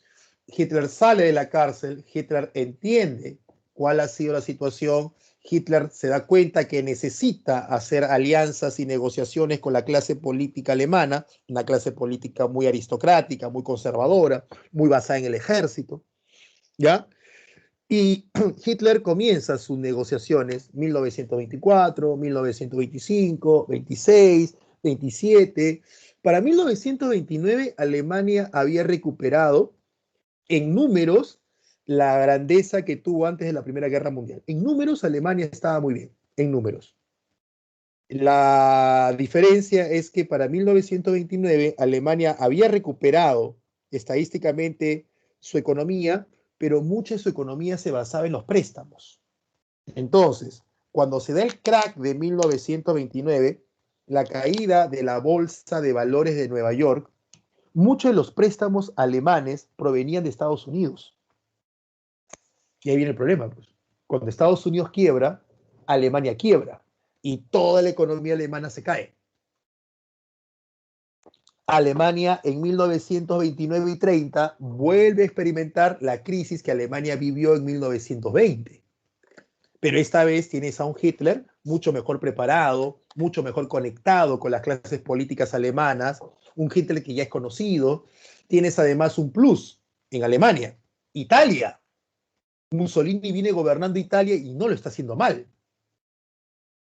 Hitler sale de la cárcel, Hitler entiende cuál ha sido la situación, Hitler se da cuenta que necesita hacer alianzas y negociaciones con la clase política alemana, una clase política muy aristocrática, muy conservadora, muy basada en el ejército, ¿ya? Y Hitler comienza sus negociaciones 1924, 1925, 26, 27. Para 1929 Alemania había recuperado en números la grandeza que tuvo antes de la Primera Guerra Mundial. En números Alemania estaba muy bien, en números. La diferencia es que para 1929 Alemania había recuperado estadísticamente su economía, pero mucha de su economía se basaba en los préstamos. Entonces, cuando se da el crack de 1929, la caída de la bolsa de valores de Nueva York, muchos de los préstamos alemanes provenían de Estados Unidos. Y ahí viene el problema, pues. Cuando Estados Unidos quiebra, Alemania quiebra y toda la economía alemana se cae. Alemania en 1929 y 30 vuelve a experimentar la crisis que Alemania vivió en 1920. Pero esta vez tienes a un Hitler mucho mejor preparado, mucho mejor conectado con las clases políticas alemanas, un Hitler que ya es conocido. Tienes además un plus en Alemania, Italia. Mussolini viene gobernando Italia y no lo está haciendo mal.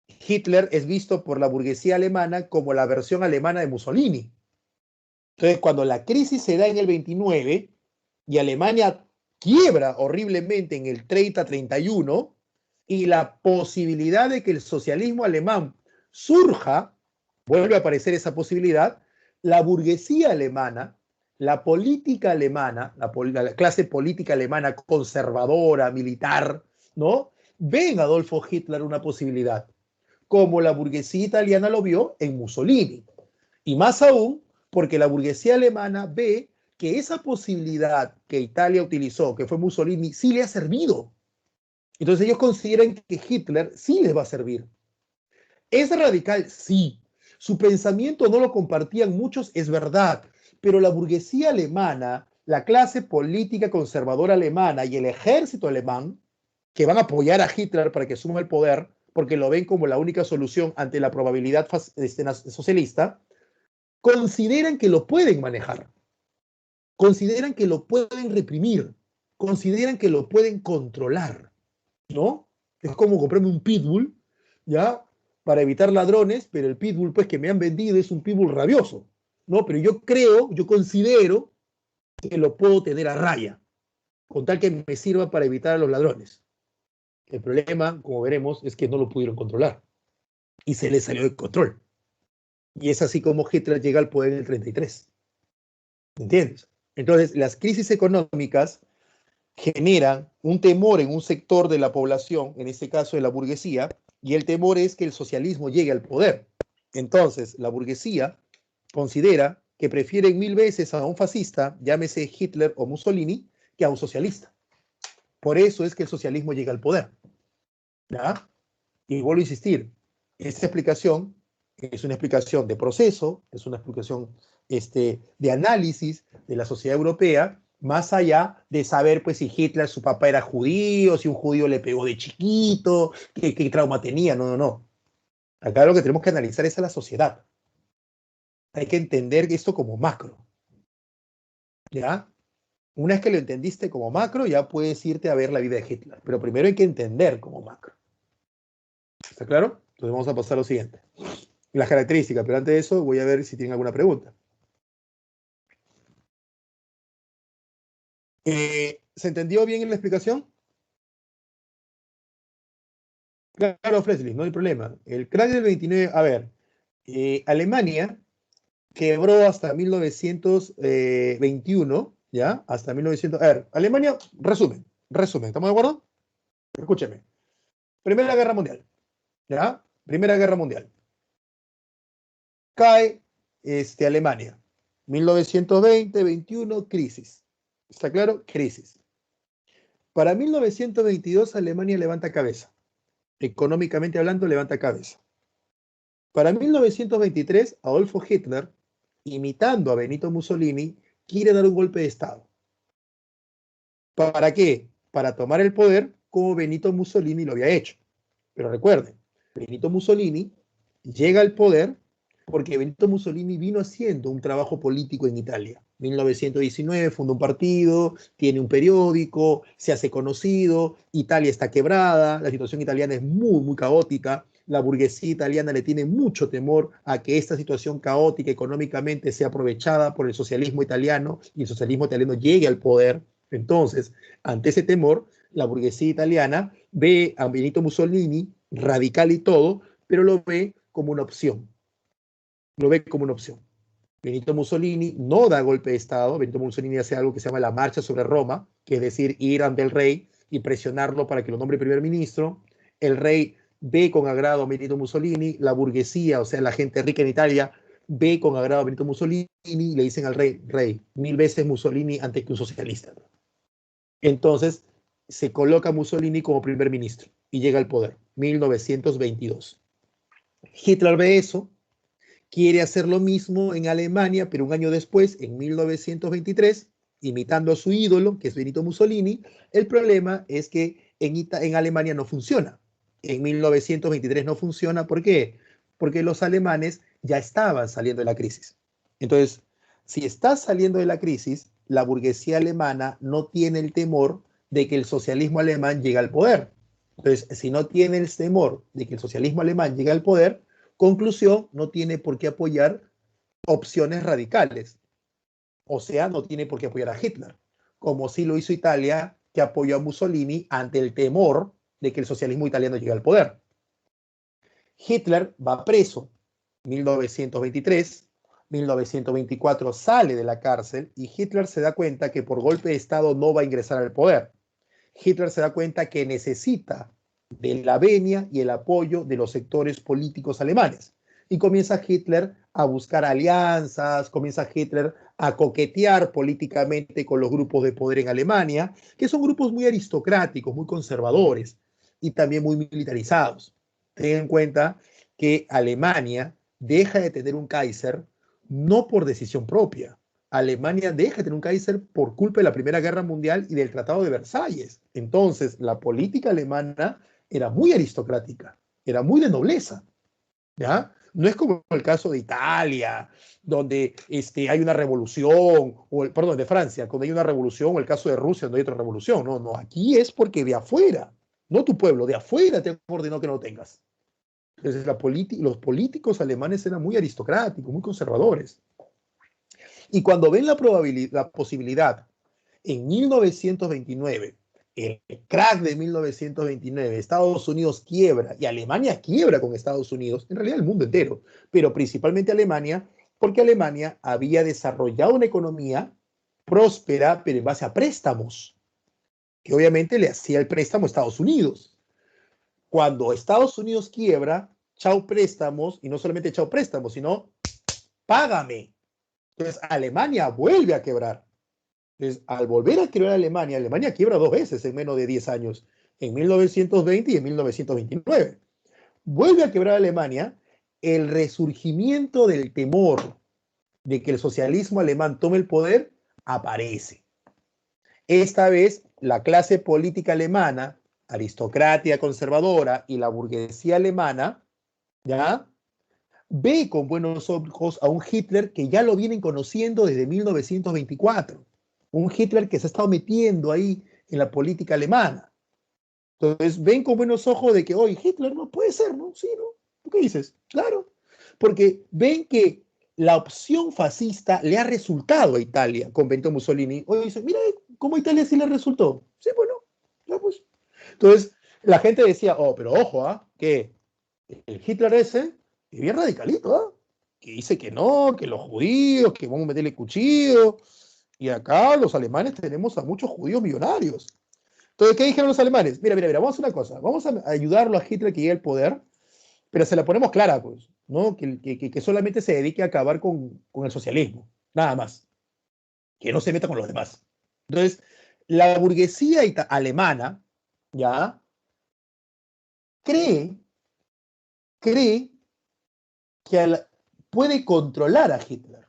Hitler es visto por la burguesía alemana como la versión alemana de Mussolini. Entonces, cuando la crisis se da en el 29 y Alemania quiebra horriblemente en el 30-31 y la posibilidad de que el socialismo alemán surja, vuelve a aparecer esa posibilidad, la burguesía alemana la política alemana, la clase política alemana conservadora, militar, ¿no? Ve en Adolfo Hitler una posibilidad, como la burguesía italiana lo vio en Mussolini. Y más aún, porque la burguesía alemana ve que esa posibilidad que Italia utilizó, que fue Mussolini, sí le ha servido. Entonces ellos consideran que Hitler sí les va a servir. ¿Es radical? Sí. Su pensamiento no lo compartían muchos, es verdad, pero la burguesía alemana, la clase política conservadora alemana y el ejército alemán, que van a apoyar a Hitler para que asuma el poder, porque lo ven como la única solución ante la probabilidad socialista, consideran que lo pueden manejar, consideran que lo pueden reprimir, consideran que lo pueden controlar, ¿no? Es como comprarme un pitbull, ¿ya? Para evitar ladrones, pero el pitbull pues que me han vendido es un pitbull rabioso, ¿no? Pero yo creo, yo considero que lo puedo tener a raya, con tal que me sirva para evitar a los ladrones. El problema, como veremos, es que no lo pudieron controlar y se les salió de control. Y es así como Hitler llega al poder en el 33. ¿Entiendes? Entonces, las crisis económicas generan un temor en un sector de la población, en este caso de la burguesía, y el temor es que el socialismo llegue al poder. Entonces, la burguesía considera que prefieren 1000 veces a un fascista, llámese Hitler o Mussolini, que a un socialista. Por eso es que el socialismo llega al poder. ¿Ya? Y vuelvo a insistir, esta explicación es una explicación de proceso, es una explicación de análisis de la sociedad europea, más allá de saber pues si Hitler, su papá era judío, si un judío le pegó de chiquito, qué trauma tenía, no, no, no. Acá lo que tenemos que analizar es a la sociedad. Hay que entender esto como macro, ¿ya? Una vez que lo entendiste como macro, ya puedes irte a ver la vida de Hitler, pero primero hay que entender como macro. ¿Está claro? Entonces vamos a pasar a lo siguiente. Las características, pero antes de eso voy a ver si tienen alguna pregunta. ¿Se entendió bien en la explicación? Claro, Fresly, no hay problema. El crack del 29, a ver, Alemania quebró hasta 1921, ¿ya? Hasta 1900, a ver, Alemania, resumen, ¿estamos de acuerdo? Escúcheme. Primera Guerra Mundial, ¿ya? Primera Guerra Mundial. Cae Alemania. 1920, 21, crisis. ¿Está claro? Crisis. Para 1922, Alemania levanta cabeza. Económicamente hablando, levanta cabeza. Para 1923, Adolfo Hitler, imitando a Benito Mussolini, quiere dar un golpe de Estado. ¿Para qué? Para tomar el poder como Benito Mussolini lo había hecho. Pero recuerden, Benito Mussolini llega al poder porque Benito Mussolini vino haciendo un trabajo político en Italia. 1919 funda un partido, tiene un periódico, se hace conocido, Italia está quebrada, la situación italiana es muy, muy caótica, la burguesía italiana le tiene mucho temor a que esta situación caótica económicamente sea aprovechada por el socialismo italiano y el socialismo italiano llegue al poder. Entonces, ante ese temor, la burguesía italiana ve a Benito Mussolini, radical y todo, pero lo ve como una opción. Lo ve como una opción. Benito Mussolini no da golpe de Estado. Benito Mussolini hace algo que se llama la marcha sobre Roma, que es decir, ir ante el rey y presionarlo para que lo nombre primer ministro. El rey ve con agrado a Benito Mussolini, la burguesía, o sea, la gente rica en Italia, ve con agrado a Benito Mussolini y le dicen al rey, 1000 veces Mussolini antes que un socialista. Entonces, se coloca Mussolini como primer ministro y llega al poder, 1922. Hitler ve eso, quiere hacer lo mismo en Alemania, pero un año después, en 1923, imitando a su ídolo, que es Benito Mussolini. El problema es que en Alemania no funciona. En 1923 no funciona. ¿Por qué? Porque los alemanes ya estaban saliendo de la crisis. Entonces, si estás saliendo de la crisis, la burguesía alemana no tiene el temor de que el socialismo alemán llegue al poder. Entonces, si no tiene el temor de que el socialismo alemán llegue al poder, conclusión, no tiene por qué apoyar opciones radicales. O sea, no tiene por qué apoyar a Hitler, como sí lo hizo Italia, que apoyó a Mussolini ante el temor de que el socialismo italiano llegue al poder. Hitler va preso en 1923, 1924 sale de la cárcel y Hitler se da cuenta que por golpe de Estado no va a ingresar al poder. Hitler se da cuenta que necesita de la venia y el apoyo de los sectores políticos alemanes. Y comienza Hitler a buscar alianzas, comienza Hitler a coquetear políticamente con los grupos de poder en Alemania, que son grupos muy aristocráticos, muy conservadores y también muy militarizados. Ten en cuenta que Alemania deja de tener un Kaiser no por decisión propia. Alemania deja de tener un Kaiser por culpa de la Primera Guerra Mundial y del Tratado de Versalles. Entonces, la política alemana era muy aristocrática, era muy de nobleza, ¿ya? No es como el caso de Italia, donde hay una revolución, perdón, de Francia, cuando hay una revolución, o el caso de Rusia, donde hay otra revolución. No, no, aquí es porque de afuera, no tu pueblo, de afuera te ordenó que no tengas. Entonces, los políticos alemanes eran muy aristocráticos, muy conservadores. Y cuando ven la posibilidad en 1929, el crack de 1929, Estados Unidos quiebra y Alemania quiebra con Estados Unidos, en realidad el mundo entero, pero principalmente Alemania, porque Alemania había desarrollado una economía próspera, pero en base a préstamos, que obviamente le hacía el préstamo a Estados Unidos. Cuando Estados Unidos quiebra, chao préstamos, y no solamente chao préstamos, sino págame. Entonces Alemania vuelve a quebrar. Entonces, al volver a quebrar Alemania, Alemania quiebra dos veces en menos de 10 años, en 1920 y en 1929. Vuelve a quebrar Alemania, el resurgimiento del temor de que el socialismo alemán tome el poder aparece. Esta vez, la clase política alemana, aristocracia conservadora y la burguesía alemana, ¿ya?, ve con buenos ojos a un Hitler que ya lo vienen conociendo desde 1924. Un Hitler que se ha estado metiendo ahí en la política alemana. Entonces ven con buenos ojos de que hoy Hitler no puede ser, ¿no? Sí, ¿no? ¿Tú qué dices? Claro. Porque ven que la opción fascista le ha resultado a Italia con Benito Mussolini. Hoy dicen, mira cómo a Italia sí le resultó. Sí, bueno, ya pues. Entonces la gente decía, oh, pero ojo, que el Hitler ese es bien radicalito, que dice que no, que los judíos, que vamos a meterle cuchillo. Y acá los alemanes tenemos a muchos judíos millonarios. Entonces, ¿qué dijeron los alemanes? Mira, vamos a hacer una cosa. Vamos a ayudarlo a Hitler que llegue al poder, pero se la ponemos clara, pues, ¿no? Que solamente se dedique a acabar con el socialismo. Nada más. Que no se meta con los demás. Entonces, la burguesía alemana, ¿ya?, cree que puede controlar a Hitler.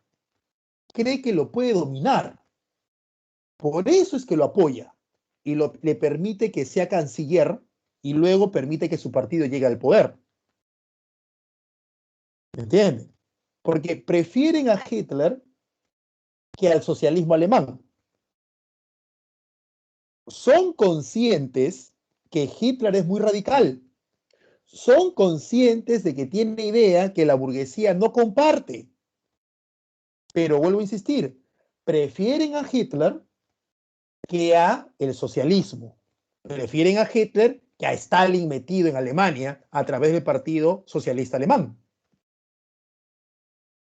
Cree que lo puede dominar. Por eso es que lo apoya y le permite que sea canciller y luego permite que su partido llegue al poder. ¿Me entienden? Porque prefieren a Hitler que al socialismo alemán. Son conscientes que Hitler es muy radical. Son conscientes de que tiene idea que la burguesía no comparte. Pero vuelvo a insistir, prefieren a Hitler que a el socialismo. Prefieren a Hitler que a Stalin metido en Alemania a través del Partido Socialista Alemán.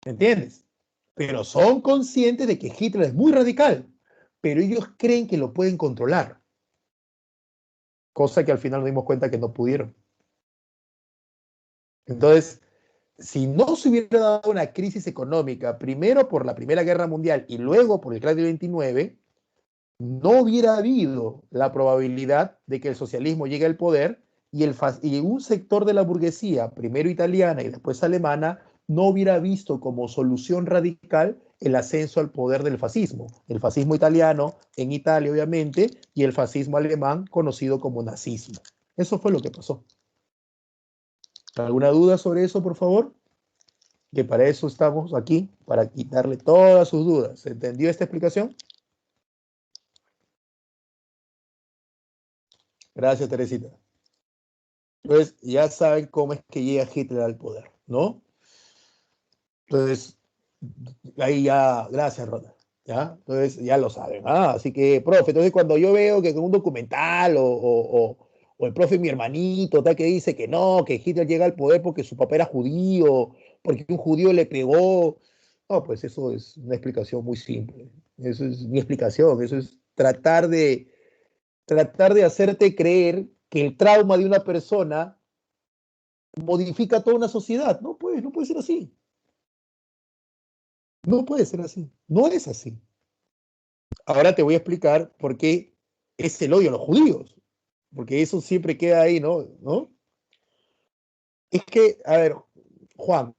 ¿Me entiendes? Pero son conscientes de que Hitler es muy radical, pero ellos creen que lo pueden controlar. Cosa que al final nos dimos cuenta que no pudieron. Entonces, si no se hubiera dado una crisis económica, primero por la Primera Guerra Mundial y luego por el crack del 29, no hubiera habido la probabilidad de que el socialismo llegue al poder y un sector de la burguesía, primero italiana y después alemana, no hubiera visto como solución radical el ascenso al poder del fascismo. El fascismo italiano en Italia, obviamente, y el fascismo alemán conocido como nazismo. Eso fue lo que pasó. ¿Alguna duda sobre eso, por favor? Que para eso estamos aquí, para quitarle todas sus dudas. ¿Se entendió esta explicación? Gracias, Teresita. Entonces, ya saben cómo es que llega Hitler al poder, ¿no? Entonces, ahí ya, gracias, Ronald. ¿Ya? Entonces, ya lo saben. Así que, profe, entonces cuando yo veo que en un documental o el profe, mi hermanito, tal, que dice que no, que Hitler llega al poder porque su papá era judío, porque un judío le pegó. No, pues eso es una explicación muy simple. Eso es mi explicación. Eso es tratar de hacerte creer que el trauma de una persona modifica toda una sociedad. No, pues, no puede ser así. No puede ser así. No es así. Ahora te voy a explicar por qué es el odio a los judíos. Porque eso siempre queda ahí, ¿no? ¿No? Es que, a ver, Juan,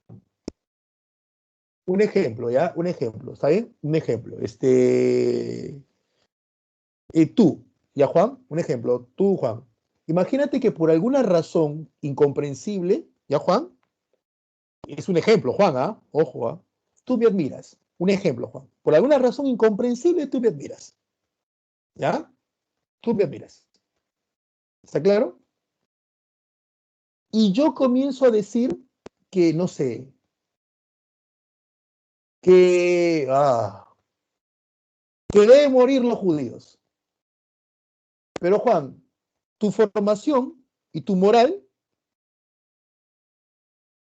un ejemplo, ¿ya? Un ejemplo, ¿está bien? Un ejemplo. Tú, ¿ya, Juan? Un ejemplo, tú, Juan. Imagínate que por alguna razón incomprensible, ¿ya, Juan? Es un ejemplo, Juan, ¿ah? Ojo, ¿ah? Tú me admiras. Un ejemplo, Juan. Por alguna razón incomprensible, tú me admiras. ¿Ya? Tú me admiras. ¿Está claro? Y yo comienzo a decir que, no sé, que, que deben morir los judíos. Pero Juan, tu formación y tu moral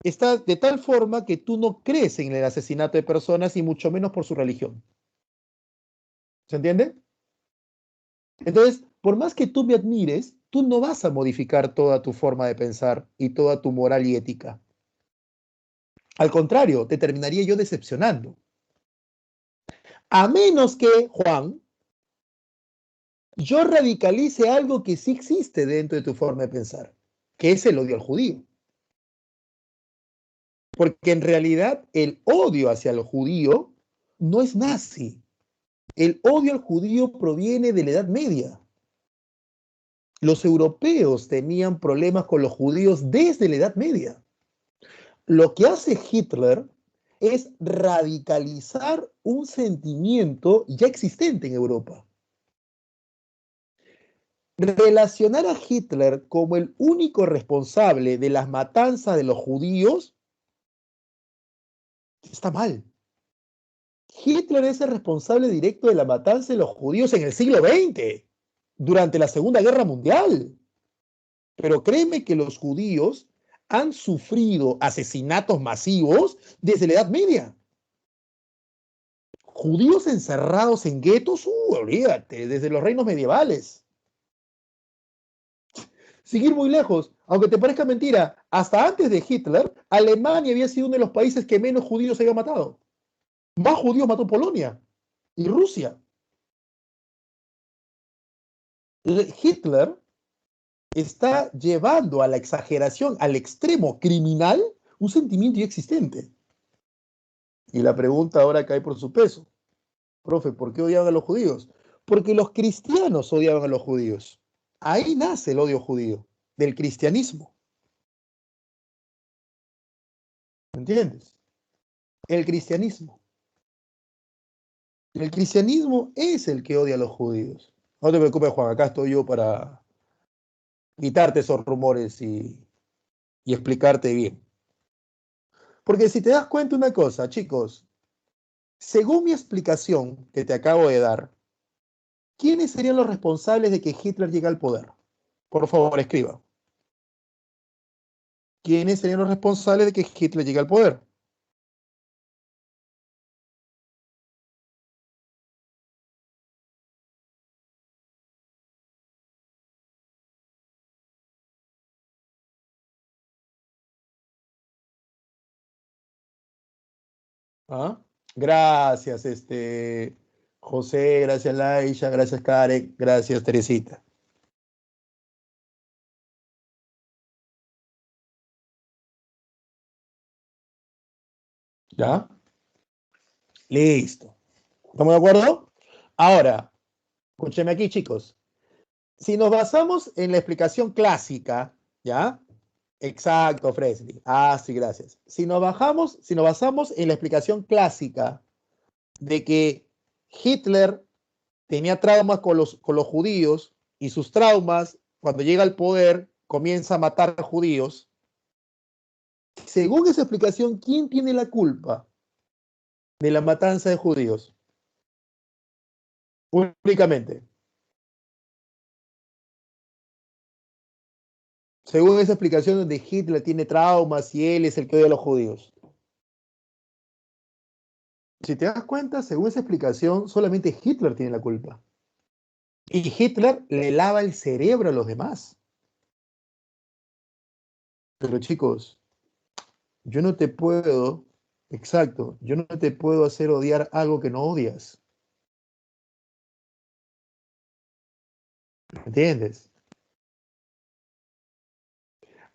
está de tal forma que tú no crees en el asesinato de personas y mucho menos por su religión. ¿Se entiende? Entonces, por más que tú me admires, tú no vas a modificar toda tu forma de pensar y toda tu moral y ética. Al contrario, te terminaría yo decepcionando. A menos que, Juan, yo radicalice algo que sí existe dentro de tu forma de pensar, que es el odio al judío. Porque en realidad el odio hacia el judío no es nazi. El odio al judío proviene de la Edad Media. Los europeos tenían problemas con los judíos desde la Edad Media. Lo que hace Hitler es radicalizar un sentimiento ya existente en Europa. Relacionar a Hitler como el único responsable de las matanzas de los judíos está mal. Hitler es el responsable directo de la matanza de los judíos en el siglo XX, durante la Segunda Guerra Mundial. Pero créeme que los judíos han sufrido asesinatos masivos desde la Edad Media. Judíos encerrados en guetos, olvídate, desde los reinos medievales. Seguir muy lejos, aunque te parezca mentira, hasta antes de Hitler, Alemania había sido uno de los países que menos judíos había matado. Más judíos mató Polonia y Rusia. Hitler está llevando a la exageración, al extremo criminal, un sentimiento ya existente. Y la pregunta ahora cae por su peso. Profe, ¿por qué odiaban a los judíos? Porque los cristianos odiaban a los judíos. Ahí nace el odio judío, del cristianismo. ¿Entiendes? El cristianismo. El cristianismo es el que odia a los judíos. No te preocupes, Juan, acá estoy yo para quitarte esos rumores y explicarte bien. Porque si te das cuenta una cosa, chicos, según mi explicación que te acabo de dar, ¿quiénes serían los responsables de que Hitler llegue al poder? Por favor, escriba. ¿Quiénes serían los responsables de que Hitler llegue al poder? ¿Ah? Gracias, José, gracias Laisha, gracias Karen, gracias Teresita. ¿Ya? Listo. ¿Estamos de acuerdo? Ahora, escúcheme aquí, chicos. Si nos basamos en la explicación clásica, ¿ya? Exacto, Fresney. Ah, sí, gracias. Si nos basamos en la explicación clásica de que Hitler tenía traumas con los judíos y sus traumas, cuando llega al poder, comienza a matar a judíos. Según esa explicación, ¿quién tiene la culpa de la matanza de judíos? Únicamente. Según esa explicación donde Hitler tiene traumas y él es el que odia a los judíos. Si te das cuenta, según esa explicación, solamente Hitler tiene la culpa. Y Hitler le lava el cerebro a los demás. Pero chicos, yo no te puedo, exacto, yo no te puedo hacer odiar algo que no odias. ¿Entiendes?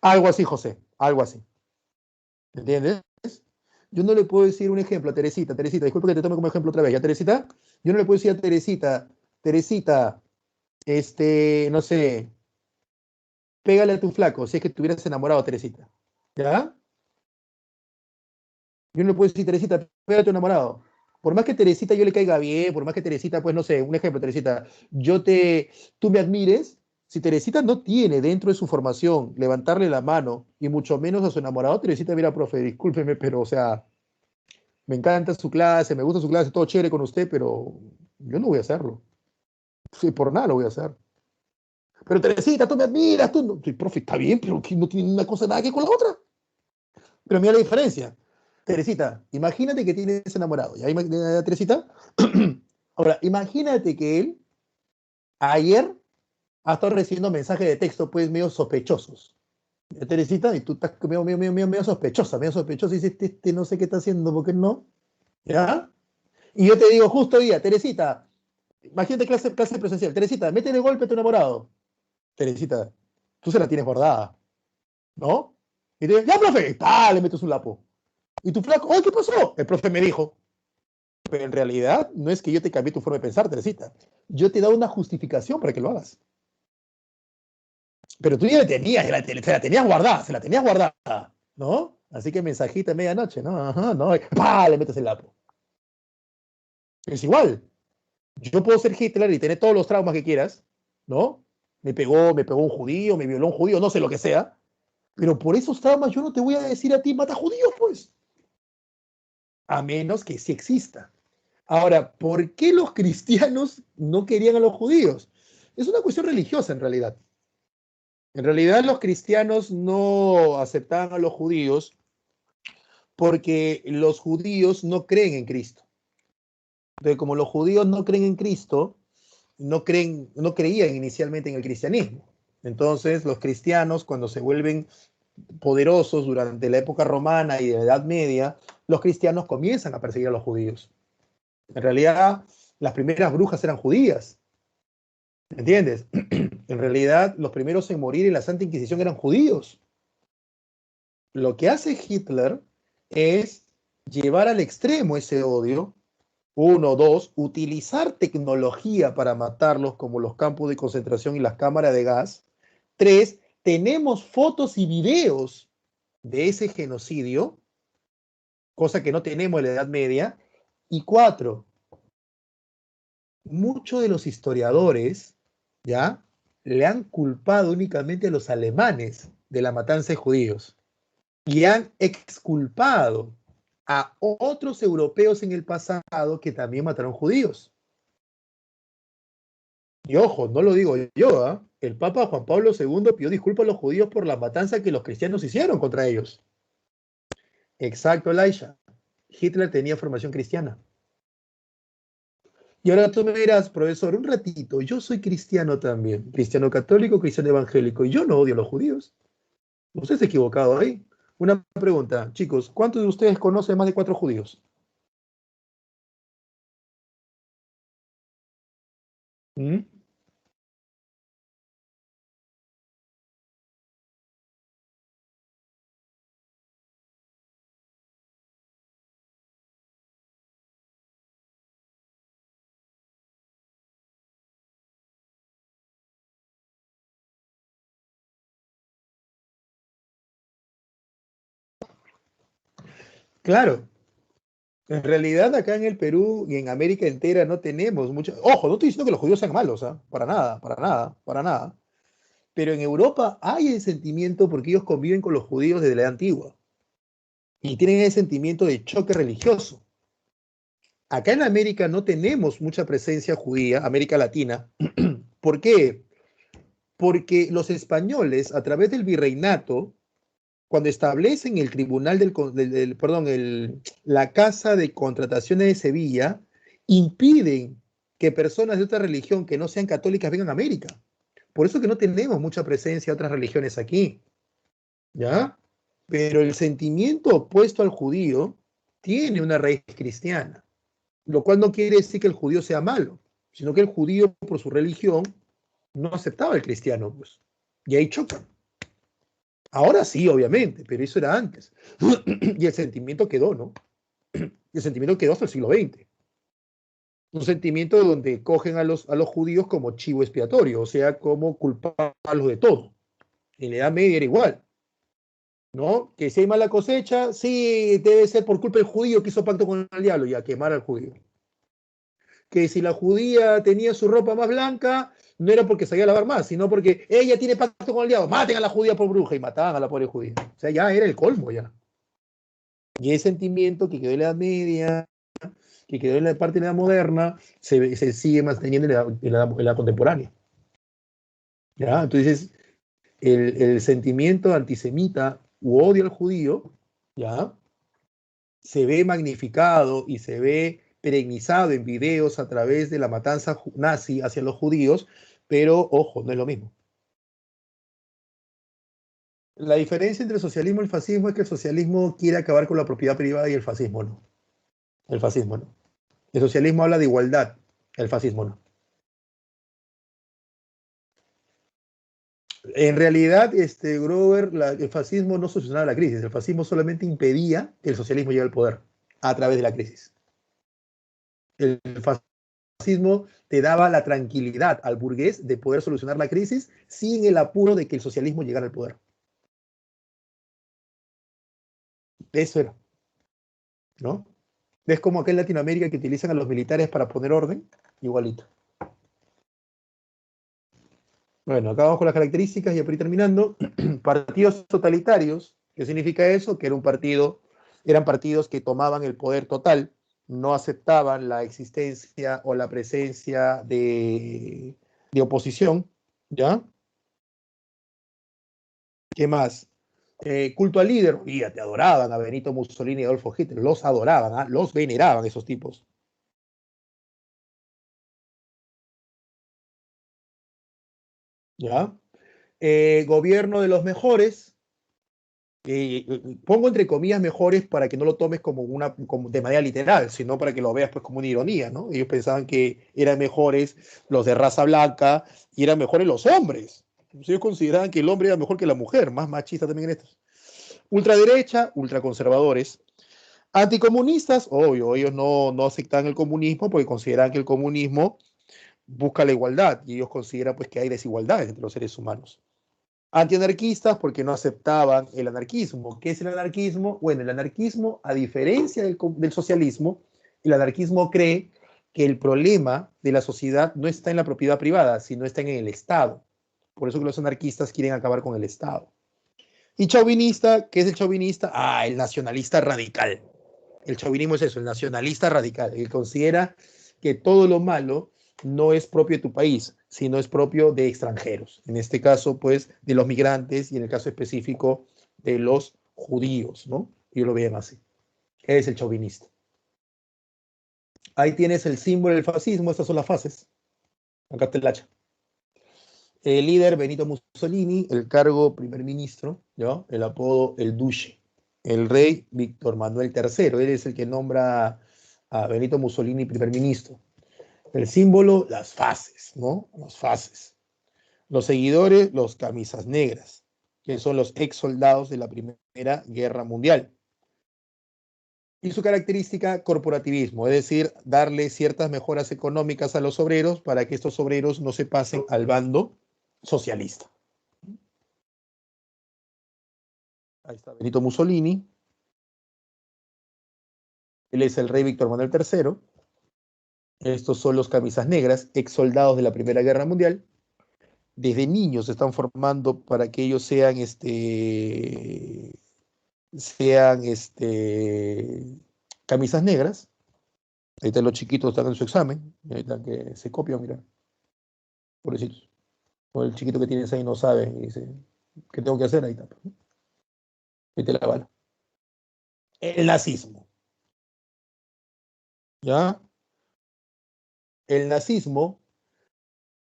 Algo así, José, algo así. ¿Entiendes? Yo no le puedo decir un ejemplo a Teresita, Teresita, disculpa que te tome como ejemplo otra vez, ¿ya, Teresita? Yo no le puedo decir a Teresita, Teresita, no sé, pégale a tu flaco si es que estuvieras enamorado, Teresita. ¿Ya? Yo no le puedo decir, Teresita, pégale a tu enamorado. Por más que Teresita yo le caiga bien, por más que Teresita, pues no sé, un ejemplo, Teresita, tú me admires, si Teresita no tiene dentro de su formación levantarle la mano y mucho menos a su enamorado, Teresita, mira, profe, discúlpeme, pero o sea, me encanta su clase, me gusta su clase, todo chévere con usted, pero yo no voy a hacerlo. Sí, por nada lo voy a hacer. Pero Teresita, tú me admiras, tú no. Sí, profe, está bien, pero que no tiene una cosa nada que ver con la otra. Pero mira la diferencia. Teresita, imagínate que tienes enamorado. ¿Ya? Teresita? Ahora, imagínate que él ayer ha estado recibiendo mensajes de texto, pues, medio sospechosos. ¿Ya, Teresita? Y tú estás medio sospechosa, medio sospechosa, y dices, este no sé qué está haciendo, ¿por qué no? ¿Ya? Y yo te digo justo hoy día, Teresita, imagínate clase presencial. Teresita, métele golpe a tu enamorado. Teresita, tú se la tienes guardada, ¿no? Y te dice, ya, profe, le metes un lapo. Y tu flaco, ¡ay, qué pasó! El profe me dijo, pero en realidad no es que yo te cambié tu forma de pensar, Teresita. Yo te he dado una justificación para que lo hagas. Pero tú ya la tenías, se la tenías guardada, se la tenías guardada, ¿no? Así que mensajita a medianoche, ¿no? Ajá, no, ¡pah! Le metes el lapo. Es igual. Yo puedo ser Hitler y tener todos los traumas que quieras, ¿no? Me pegó un judío, me violó un judío, no sé lo que sea, pero por esos traumas yo no te voy a decir a ti, mata judíos, pues, a menos que sí exista. Ahora, ¿por qué los cristianos no querían a los judíos? Es una cuestión religiosa en realidad. En realidad los cristianos no aceptaban a los judíos porque los judíos no creen en Cristo. Entonces, como los judíos no creen en Cristo, no creían inicialmente en el cristianismo. Entonces, los cristianos, cuando se vuelven poderosos durante la época romana y de la Edad Media, los cristianos comienzan a perseguir a los judíos. En realidad, las primeras brujas eran judías, ¿entiendes? En realidad, los primeros en morir en la Santa Inquisición eran judíos. Lo que hace Hitler es llevar al extremo ese odio. Uno, dos, utilizar tecnología para matarlos, como los campos de concentración y las cámaras de gas. Tres, tenemos fotos y videos de ese genocidio, cosa que no tenemos en la Edad Media. Y cuatro, muchos de los historiadores, ¿ya? Le han culpado únicamente a los alemanes de la matanza de judíos y han exculpado a otros europeos en el pasado que también mataron judíos. Y ojo, no lo digo yo, ¿eh? El Papa Juan Pablo II pidió disculpas a los judíos por la matanza que los cristianos hicieron contra ellos. Exacto, Elisha. Hitler tenía formación cristiana. Y ahora tú me dirás, profesor, un ratito, yo soy cristiano también, cristiano católico, cristiano evangélico, y yo no odio a los judíos. Usted está equivocado ahí. Una pregunta, chicos, ¿cuántos de ustedes conocen más de 4 judíos? ¿Mm? Claro, en realidad acá en el Perú y en América entera no tenemos mucho. Ojo, no estoy diciendo que los judíos sean malos, ¿ah? Para nada, para nada, para nada. Pero en Europa hay el sentimiento porque ellos conviven con los judíos desde la edad antigua y tienen ese sentimiento de choque religioso. Acá en América no tenemos mucha presencia judía, América Latina. ¿Por qué? Porque los españoles, a través del virreinato, cuando establecen el tribunal perdón, la Casa de Contrataciones de Sevilla, impiden que personas de otra religión que no sean católicas vengan a América. Por eso que no tenemos mucha presencia de otras religiones aquí, ¿ya? Pero el sentimiento opuesto al judío tiene una raíz cristiana, lo cual no quiere decir que el judío sea malo, sino que el judío, por su religión, no aceptaba al cristiano, pues. Y ahí chocan. Ahora sí, obviamente, pero eso era antes. Y el sentimiento quedó, ¿no? Y el sentimiento quedó hasta el siglo XX. Un sentimiento donde cogen a los judíos como chivo expiatorio, o sea, como culpables de todo. En la Edad Media era igual, ¿no? Que si hay mala cosecha, sí, debe ser por culpa del judío que hizo pacto con el diablo y a quemar al judío. Que si la judía tenía su ropa más blanca, no era porque sabía lavar más, sino porque ella tiene pacto con el diablo, maten a la judía por bruja, y mataban a la pobre judía. O sea, ya era el colmo ya. Y ese sentimiento que quedó en la Edad Media, que quedó en la parte de la edad moderna, se sigue manteniendo en la contemporánea. ¿Ya? Entonces, el sentimiento antisemita u odio al judío, ¿ya? Se ve magnificado y se ve perenizado en videos a través de la matanza nazi hacia los judíos, pero ojo, no es lo mismo. La diferencia entre el socialismo y el fascismo es que el socialismo quiere acabar con la propiedad privada y el fascismo no. El fascismo no. El socialismo habla de igualdad, el fascismo no. En realidad, Grover, el fascismo no solucionaba la crisis, el fascismo solamente impedía que el socialismo llegue al poder a través de la crisis. El fascismo te daba la tranquilidad al burgués de poder solucionar la crisis sin el apuro de que el socialismo llegara al poder. Eso era, ¿no? ¿Ves como acá en Latinoamérica que utilizan a los militares para poner orden? Igualito. Bueno, acá vamos con las características y por ir terminando. Partidos totalitarios. ¿Qué significa eso? Que eran partidos que tomaban el poder total, no aceptaban la existencia o la presencia de oposición, ¿ya? ¿Qué más? Culto al líder, te adoraban a Benito Mussolini y Adolfo Hitler, los adoraban, ¿ah? Los veneraban esos tipos, ¿ya? Gobierno de los mejores, pongo entre comillas mejores para que no lo tomes como de manera literal, sino para que lo veas pues como una ironía, ¿no? Ellos pensaban que eran mejores los de raza blanca y eran mejores los hombres. Ellos consideraban que el hombre era mejor que la mujer, más machista también en estos. Ultraderecha, ultraconservadores. Anticomunistas, obvio, ellos no aceptan el comunismo porque consideran que el comunismo busca la igualdad y ellos consideran pues que hay desigualdades entre los seres humanos. Antianarquistas porque no aceptaban el anarquismo. ¿Qué es el anarquismo? Bueno, el anarquismo, a diferencia del socialismo, el anarquismo cree que el problema de la sociedad no está en la propiedad privada, sino está en el Estado. Por eso que los anarquistas quieren acabar con el Estado. Y chauvinista, ¿qué es el chauvinista? El nacionalista radical. El chauvinismo es eso, el nacionalista radical, el que considera que todo lo malo no es propio de tu país, sino es propio de extranjeros. En este caso, pues, de los migrantes y en el caso específico de los judíos, ¿no? Y lo vean así. Es el chauvinista. Ahí tienes el símbolo del fascismo, estas son las fases. Acá te la hacha. El líder Benito Mussolini, el cargo primer ministro, ¿no? El apodo el Duce. El rey Víctor Manuel III, él es el que nombra a Benito Mussolini primer ministro. El símbolo, las fases, ¿no? Las fases. Los seguidores, los camisas negras, que son los ex soldados de la Primera Guerra Mundial. Y su característica, corporativismo, es decir, darle ciertas mejoras económicas a los obreros para que estos obreros no se pasen al bando socialista. Ahí está Benito Mussolini. Él es el rey Víctor Manuel III. Estos son los camisas negras, ex soldados de la Primera Guerra Mundial. Desde niños se están formando para que ellos sean camisas negras. Ahí están los chiquitos, están en su examen. Ahí están que se copian, mira. Pobrecitos. O el chiquito que tienes ahí no sabe y dice, ¿qué tengo que hacer? Ahí está. Mete la bala. El nazismo. ¿Ya? El nazismo,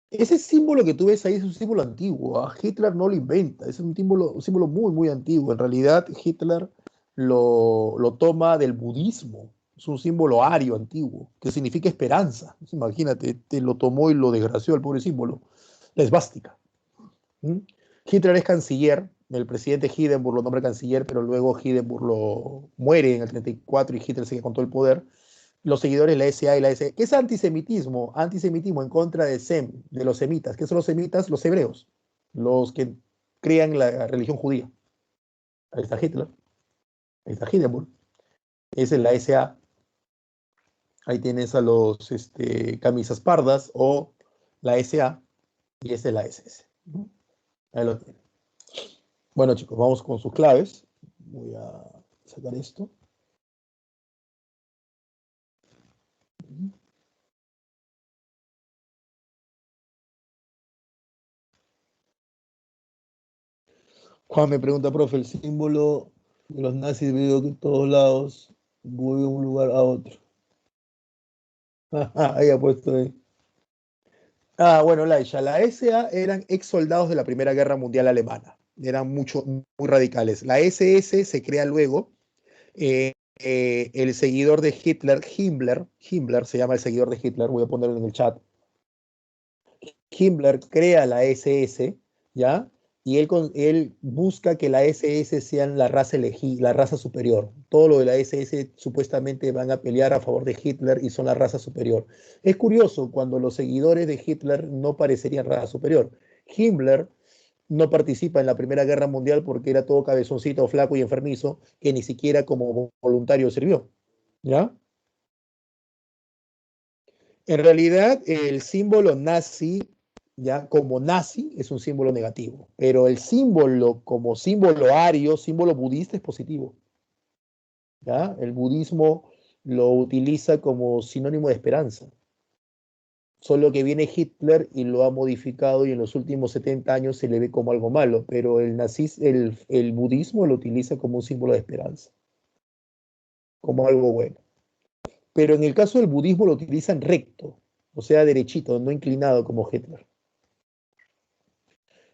ese símbolo que tú ves ahí es un símbolo antiguo. Hitler no lo inventa, es un símbolo muy, muy antiguo. En realidad, Hitler lo toma del budismo. Es un símbolo ario antiguo, que significa esperanza. Imagínate, te lo tomó y lo desgració el pobre símbolo. La esvástica. ¿Mm? Hitler es canciller, el presidente Hindenburg lo nombra canciller, pero luego Hindenburg lo muere en el 34 y Hitler sigue con todo el poder. Los seguidores de la SA y la SA. ¿Qué es antisemitismo? Antisemitismo en contra de Sem, de los semitas. ¿Qué son los semitas? Los hebreos, los que crean la religión judía. Ahí está Hitler, ahí está Hindenburg. Esa es la SA. Ahí tienes a los camisas pardas o la SA y esa es la SS. Ahí lo tienes. Bueno, chicos, vamos con sus claves. Voy a sacar esto. Juan me pregunta, profe, el símbolo de los nazis veo que en todos lados voy de un lugar a otro. Ahí ha puesto ahí. Bueno, Laisha, la SA eran ex soldados de la Primera Guerra Mundial Alemana. Eran muy radicales. La SS se crea luego. El seguidor de Hitler, Himmler se llama el seguidor de Hitler, voy a ponerlo en el chat. Himmler crea la SS, ¿ya? Y él busca que la SS sean la raza la raza superior. Todo lo de la SS supuestamente van a pelear a favor de Hitler y son la raza superior. Es curioso cuando los seguidores de Hitler no parecerían raza superior. Himmler no participa en la Primera Guerra Mundial porque era todo cabezoncito, flaco y enfermizo, que ni siquiera como voluntario sirvió, ¿ya? En realidad, el símbolo nazi, ya como nazi, es un símbolo negativo, pero el símbolo como símbolo ario, símbolo budista, es positivo. ¿Ya? El budismo lo utiliza como sinónimo de esperanza. Solo que viene Hitler y lo ha modificado y en los últimos 70 años se le ve como algo malo, pero el budismo lo utiliza como un símbolo de esperanza, como algo bueno. Pero en el caso del budismo lo utilizan recto, o sea, derechito, no inclinado como Hitler.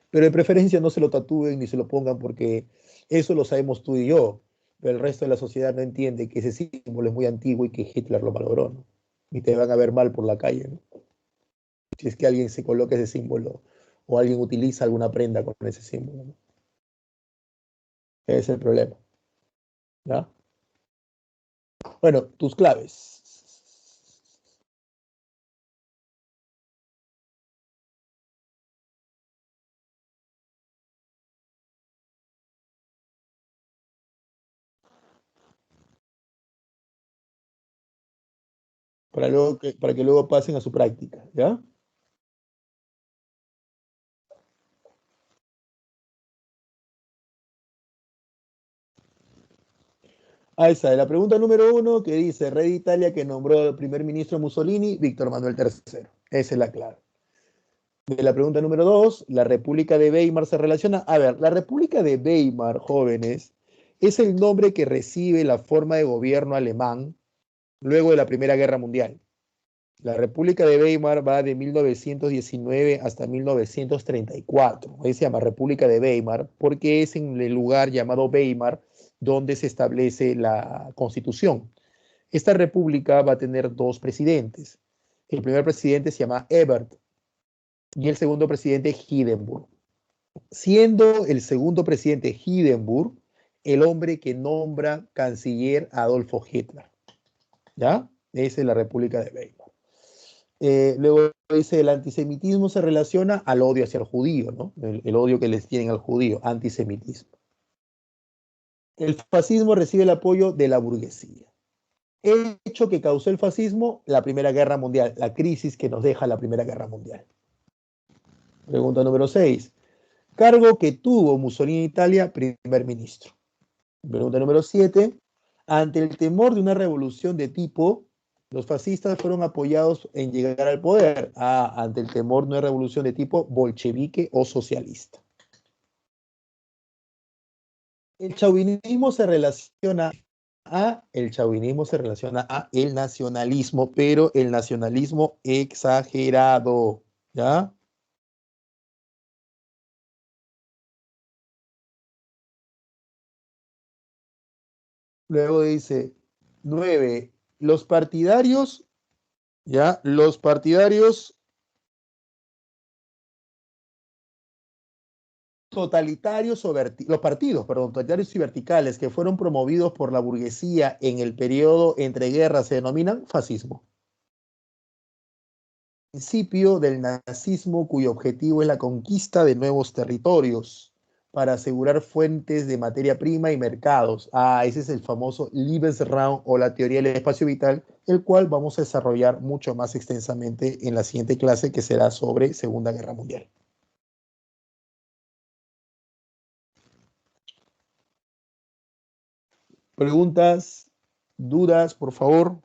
Pero de preferencia no se lo tatúen ni se lo pongan porque eso lo sabemos tú y yo, pero el resto de la sociedad no entiende que ese símbolo es muy antiguo y que Hitler lo malogró, ¿no? Y te van a ver mal por la calle, ¿no? Si es que alguien se coloca ese símbolo o alguien utiliza alguna prenda con ese símbolo, ¿no? Ese es el problema, ¿ya? Bueno, tus claves. Para que luego pasen a su práctica, ¿ya? Ahí está, la pregunta número uno que dice, Rey de Italia que nombró al primer ministro Mussolini, Víctor Manuel III. Esa es la clave. De la pregunta número dos, la República de Weimar se relaciona. A ver, la República de Weimar, jóvenes, es el nombre que recibe la forma de gobierno alemán luego de la Primera Guerra Mundial. La República de Weimar va de 1919 hasta 1934. Ahí se llama República de Weimar porque es en el lugar llamado Weimar donde se establece la Constitución. Esta república va a tener dos presidentes. El primer presidente se llama Ebert y el segundo presidente Hindenburg. Siendo el segundo presidente Hindenburg el hombre que nombra canciller a Adolfo Hitler. ¿Ya? Esa es la República de Weimar. Luego dice, el antisemitismo se relaciona al odio hacia el judío, ¿no? El odio que les tienen al judío, antisemitismo. El fascismo recibe el apoyo de la burguesía. El hecho que causó el fascismo, la Primera Guerra Mundial, la crisis que nos deja la Primera Guerra Mundial. Pregunta número 6. Cargo que tuvo Mussolini en Italia, primer ministro. Pregunta número 7. Ante el temor de una revolución de tipo, los fascistas fueron apoyados en llegar al poder. Ante el temor de una revolución de tipo bolchevique o socialista. El chauvinismo se relaciona el chauvinismo se relaciona a el nacionalismo, pero el nacionalismo exagerado, ¿ya? Luego dice, 9, los partidarios, ¿ya? Los partidarios totalitarios los partidos, perdón, totalitarios y verticales que fueron promovidos por la burguesía en el periodo entre guerras se denominan fascismo. Principio del nazismo cuyo objetivo es la conquista de nuevos territorios para asegurar fuentes de materia prima y mercados. Ah, ese es el famoso Lebensraum o la teoría del espacio vital, el cual vamos a desarrollar mucho más extensamente en la siguiente clase que será sobre Segunda Guerra Mundial. Preguntas, dudas, por favor.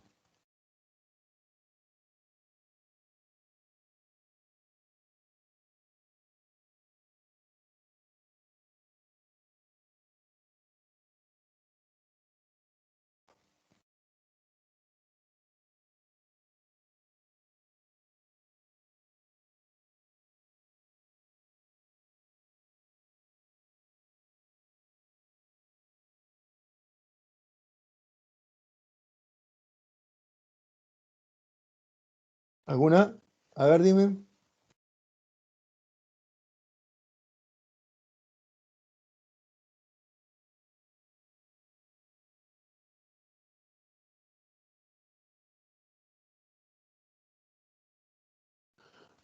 ¿Alguna? A ver, dime.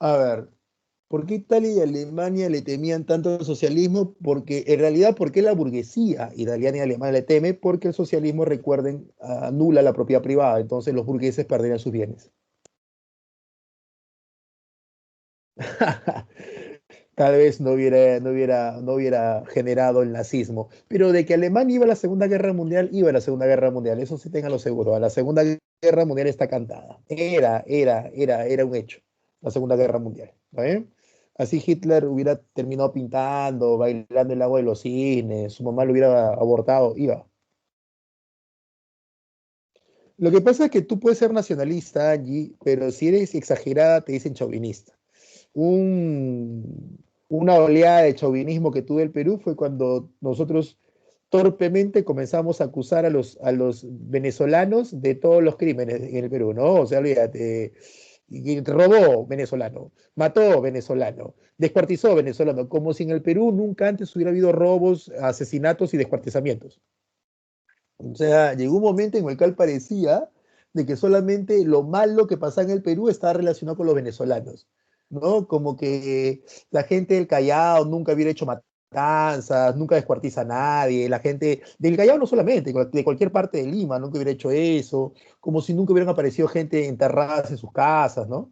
A ver, ¿por qué Italia y Alemania le temían tanto al socialismo? Porque en realidad, ¿por qué la burguesía italiana y alemana le teme? Porque el socialismo, recuerden, anula la propiedad privada, entonces los burgueses perderían sus bienes. Tal vez no hubiera generado el nazismo, pero de que Alemania iba a la Segunda Guerra Mundial, iba a la Segunda Guerra Mundial, eso sí ténganlo seguro, a la Segunda Guerra Mundial está cantada, era un hecho, la Segunda Guerra Mundial, ¿está bien? Así Hitler hubiera terminado pintando, bailando el agua de los cisnes, su mamá lo hubiera abortado, iba. Lo que pasa es que tú puedes ser nacionalista, Angie, pero si eres exagerada te dicen chauvinista. Una oleada de chauvinismo que tuvo el Perú fue cuando nosotros torpemente comenzamos a acusar a los venezolanos de todos los crímenes en el Perú, ¿no? O sea, olvídate, y robó venezolano, mató venezolano, descuartizó venezolano, como si en el Perú nunca antes hubiera habido robos, asesinatos y descuartizamientos. O sea, llegó un momento en el cual parecía de que solamente lo malo que pasaba en el Perú estaba relacionado con los venezolanos, ¿no? Como que la gente del Callao nunca hubiera hecho matanzas, nunca descuartiza a nadie, la gente del Callao no solamente, de cualquier parte de Lima nunca hubiera hecho eso, como si nunca hubieran aparecido gente enterrada en sus casas, ¿no?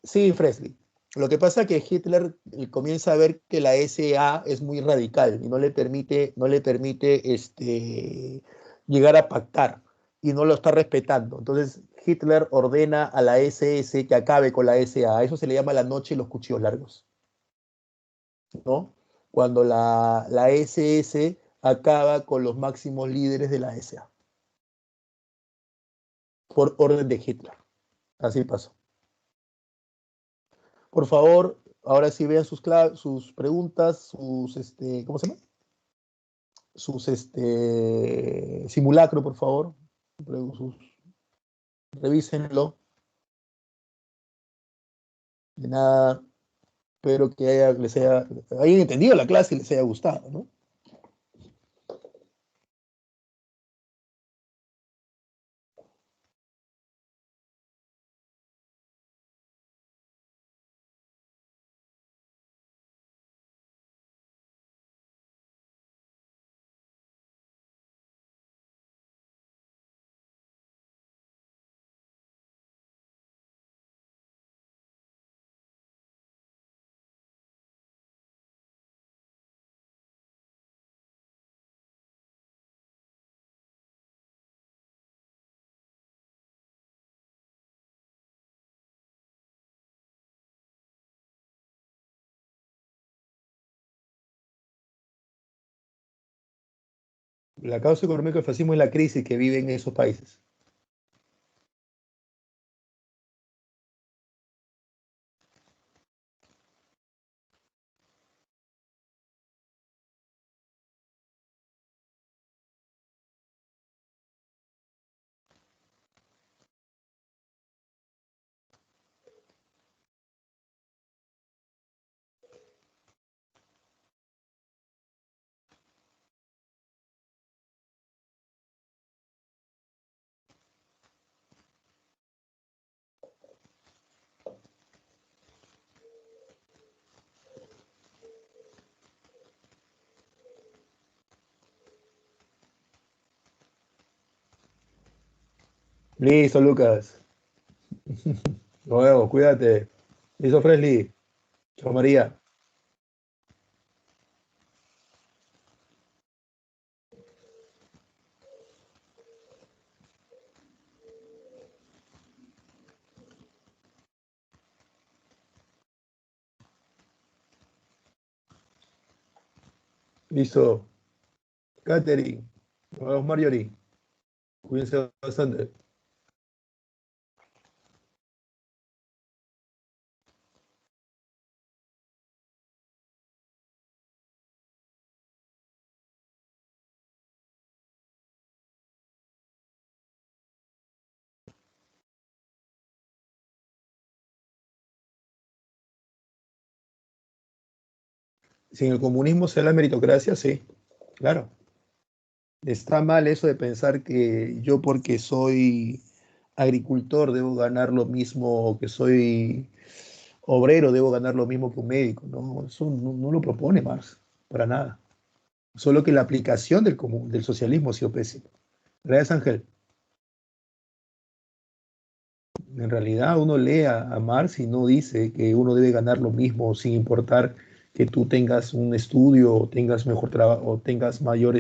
Sí, Fresley. Lo que pasa es que Hitler comienza a ver que la SA es muy radical y no le permite llegar a pactar y no lo está respetando. Entonces Hitler ordena a la SS que acabe con la SA. A eso se le llama la noche y los cuchillos largos, ¿no? Cuando la SS acaba con los máximos líderes de la SA por orden de Hitler. Así pasó. Por favor, ahora sí vean sus preguntas, ¿cómo se llama? Sus simulacro, por favor. Revísenlo. De nada, espero que hayan entendido la clase y les haya gustado, ¿no? La causa económica del fascismo es la crisis que viven esos países. Listo, Lucas. Nos vemos, cuídate. Listo, Fresly. Chao, María. Listo. Catherine. Nos vemos, Marjorie. Cuídense bastante. Si en el comunismo se da la meritocracia, sí, claro. Está mal eso de pensar que yo porque soy agricultor debo ganar lo mismo, o que soy obrero debo ganar lo mismo que un médico. No, eso no lo propone Marx, para nada. Solo que la aplicación del socialismo ha sido pésima. Gracias, Ángel. En realidad uno lee a Marx y no dice que uno debe ganar lo mismo sin importar que tú tengas un estudio o tengas mejor trabajo o tengas mayor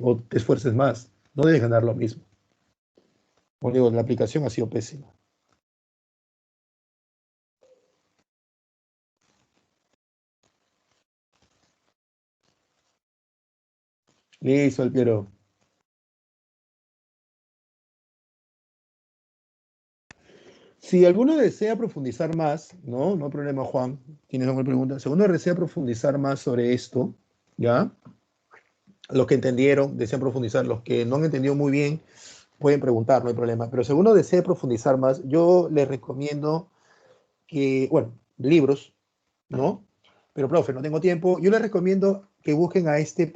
o te esfuerces más. No debes ganar lo mismo. Como digo, la aplicación ha sido pésima. Listo, Alpiero. Si alguno desea profundizar más, no, no hay problema, Juan. Tienes alguna pregunta. Si alguno desea profundizar más sobre esto, ¿ya? Los que entendieron, desean profundizar. Los que no han entendido muy bien, pueden preguntar, no hay problema. Pero si alguno desea profundizar más, yo les recomiendo que, bueno, libros, ¿no? Pero, profe, no tengo tiempo. Yo les recomiendo que busquen a este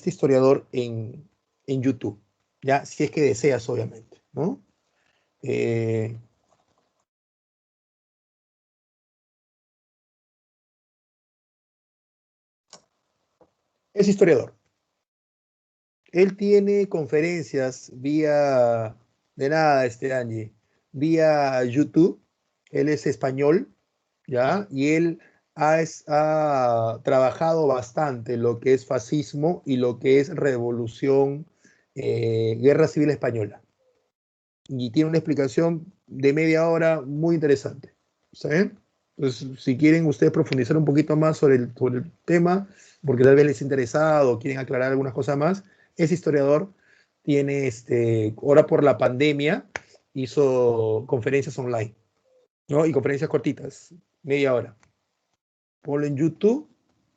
historiador en YouTube, ¿ya? Si es que deseas, obviamente, ¿no? Eh, es historiador. Él tiene conferencias vía, de nada, Angie, vía YouTube. Él es español, ¿ya? Y él ha trabajado bastante lo que es fascismo y lo que es revolución, guerra civil española. Y tiene una explicación de media hora muy interesante. ¿Saben? Entonces, si quieren ustedes profundizar un poquito más sobre el tema, porque tal vez les ha interesado o quieren aclarar algunas cosas más, ese historiador tiene, ahora por la pandemia, hizo conferencias online, ¿no? Y conferencias cortitas, media hora. Ponlo en YouTube,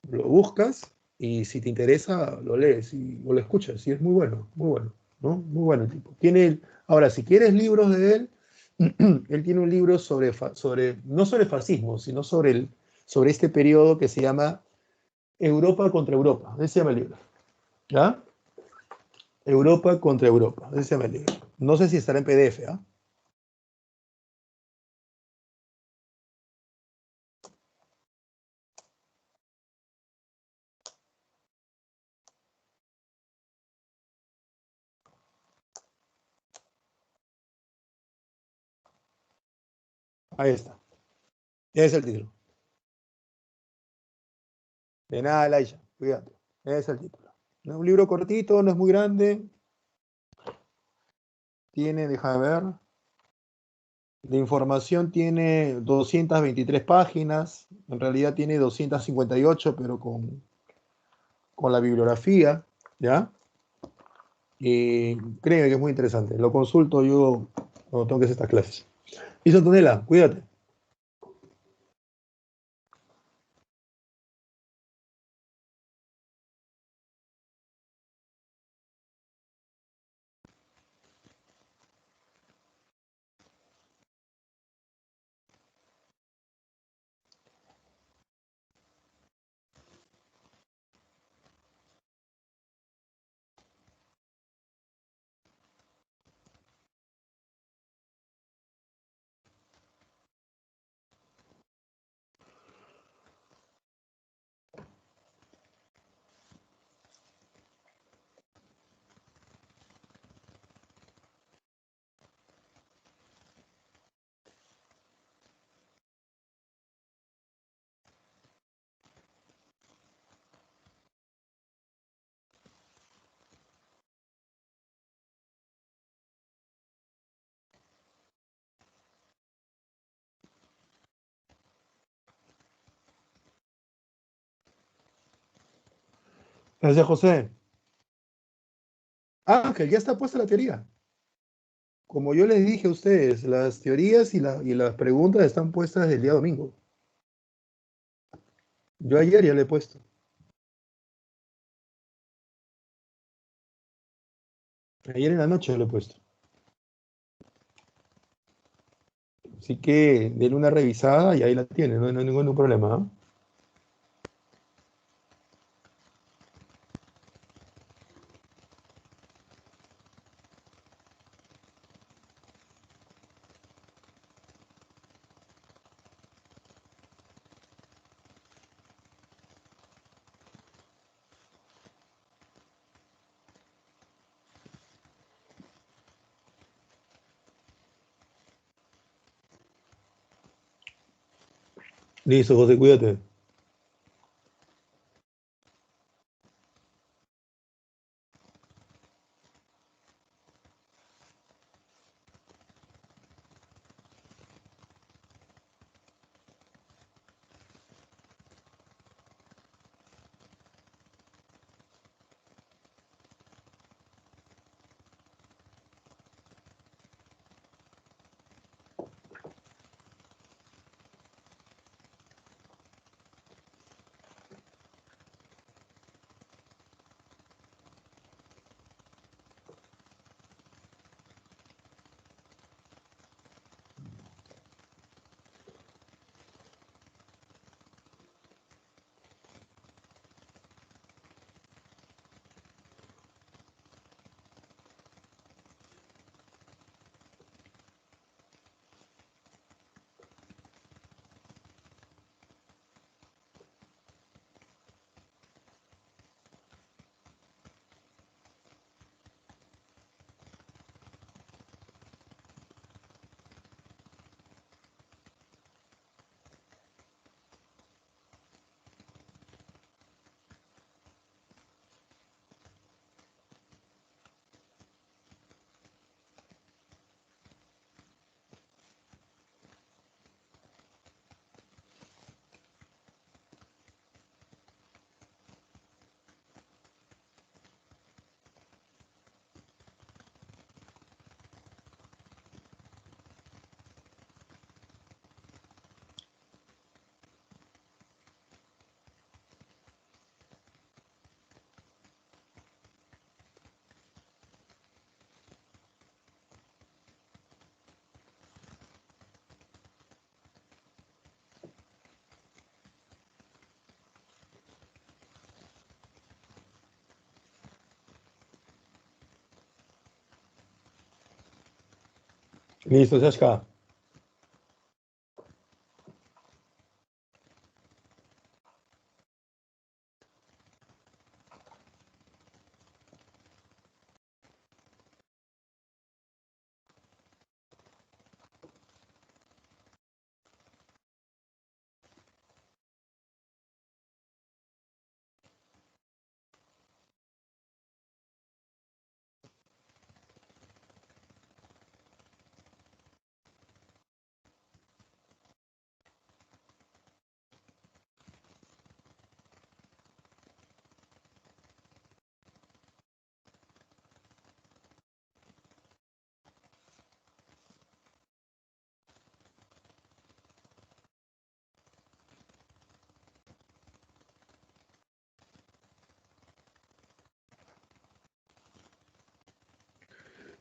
lo buscas y si te interesa, lo lees o lo escuchas. Y es muy bueno, ¿no? Muy bueno el tipo. Ahora, si quieres libros de él, él tiene un libro no sobre fascismo, sino sobre este periodo que se llama Europa contra Europa. Ese se llama el libro. ¿Ya? Europa contra Europa. Ese se llama el libro. No sé si estará en PDF, ¿ah? Ahí está. Ese es el título. De nada, Laisha. Cuídate. Ese es el título. Es un libro cortito, no es muy grande. Tiene, déjame ver, de información tiene 223 páginas, en realidad tiene 258, pero con la bibliografía, ¿ya? Créeme que es muy interesante. Lo consulto yo cuando tengo que hacer estas clases. Listo, Antonella, cuídate. Gracias, José. Ángel, ya está puesta la teoría. Como yo les dije a ustedes, las teorías y las preguntas están puestas el día domingo. Yo ayer ya le he puesto. Ayer en la noche le he puesto. Así que denle una revisada y ahí la tiene, no hay ningún problema. ¿Ah? Listo, José, cuídate. Listo, Sashka.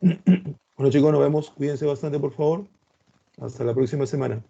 Bueno, chicos, nos vemos. Cuídense bastante, por favor. Hasta la próxima semana.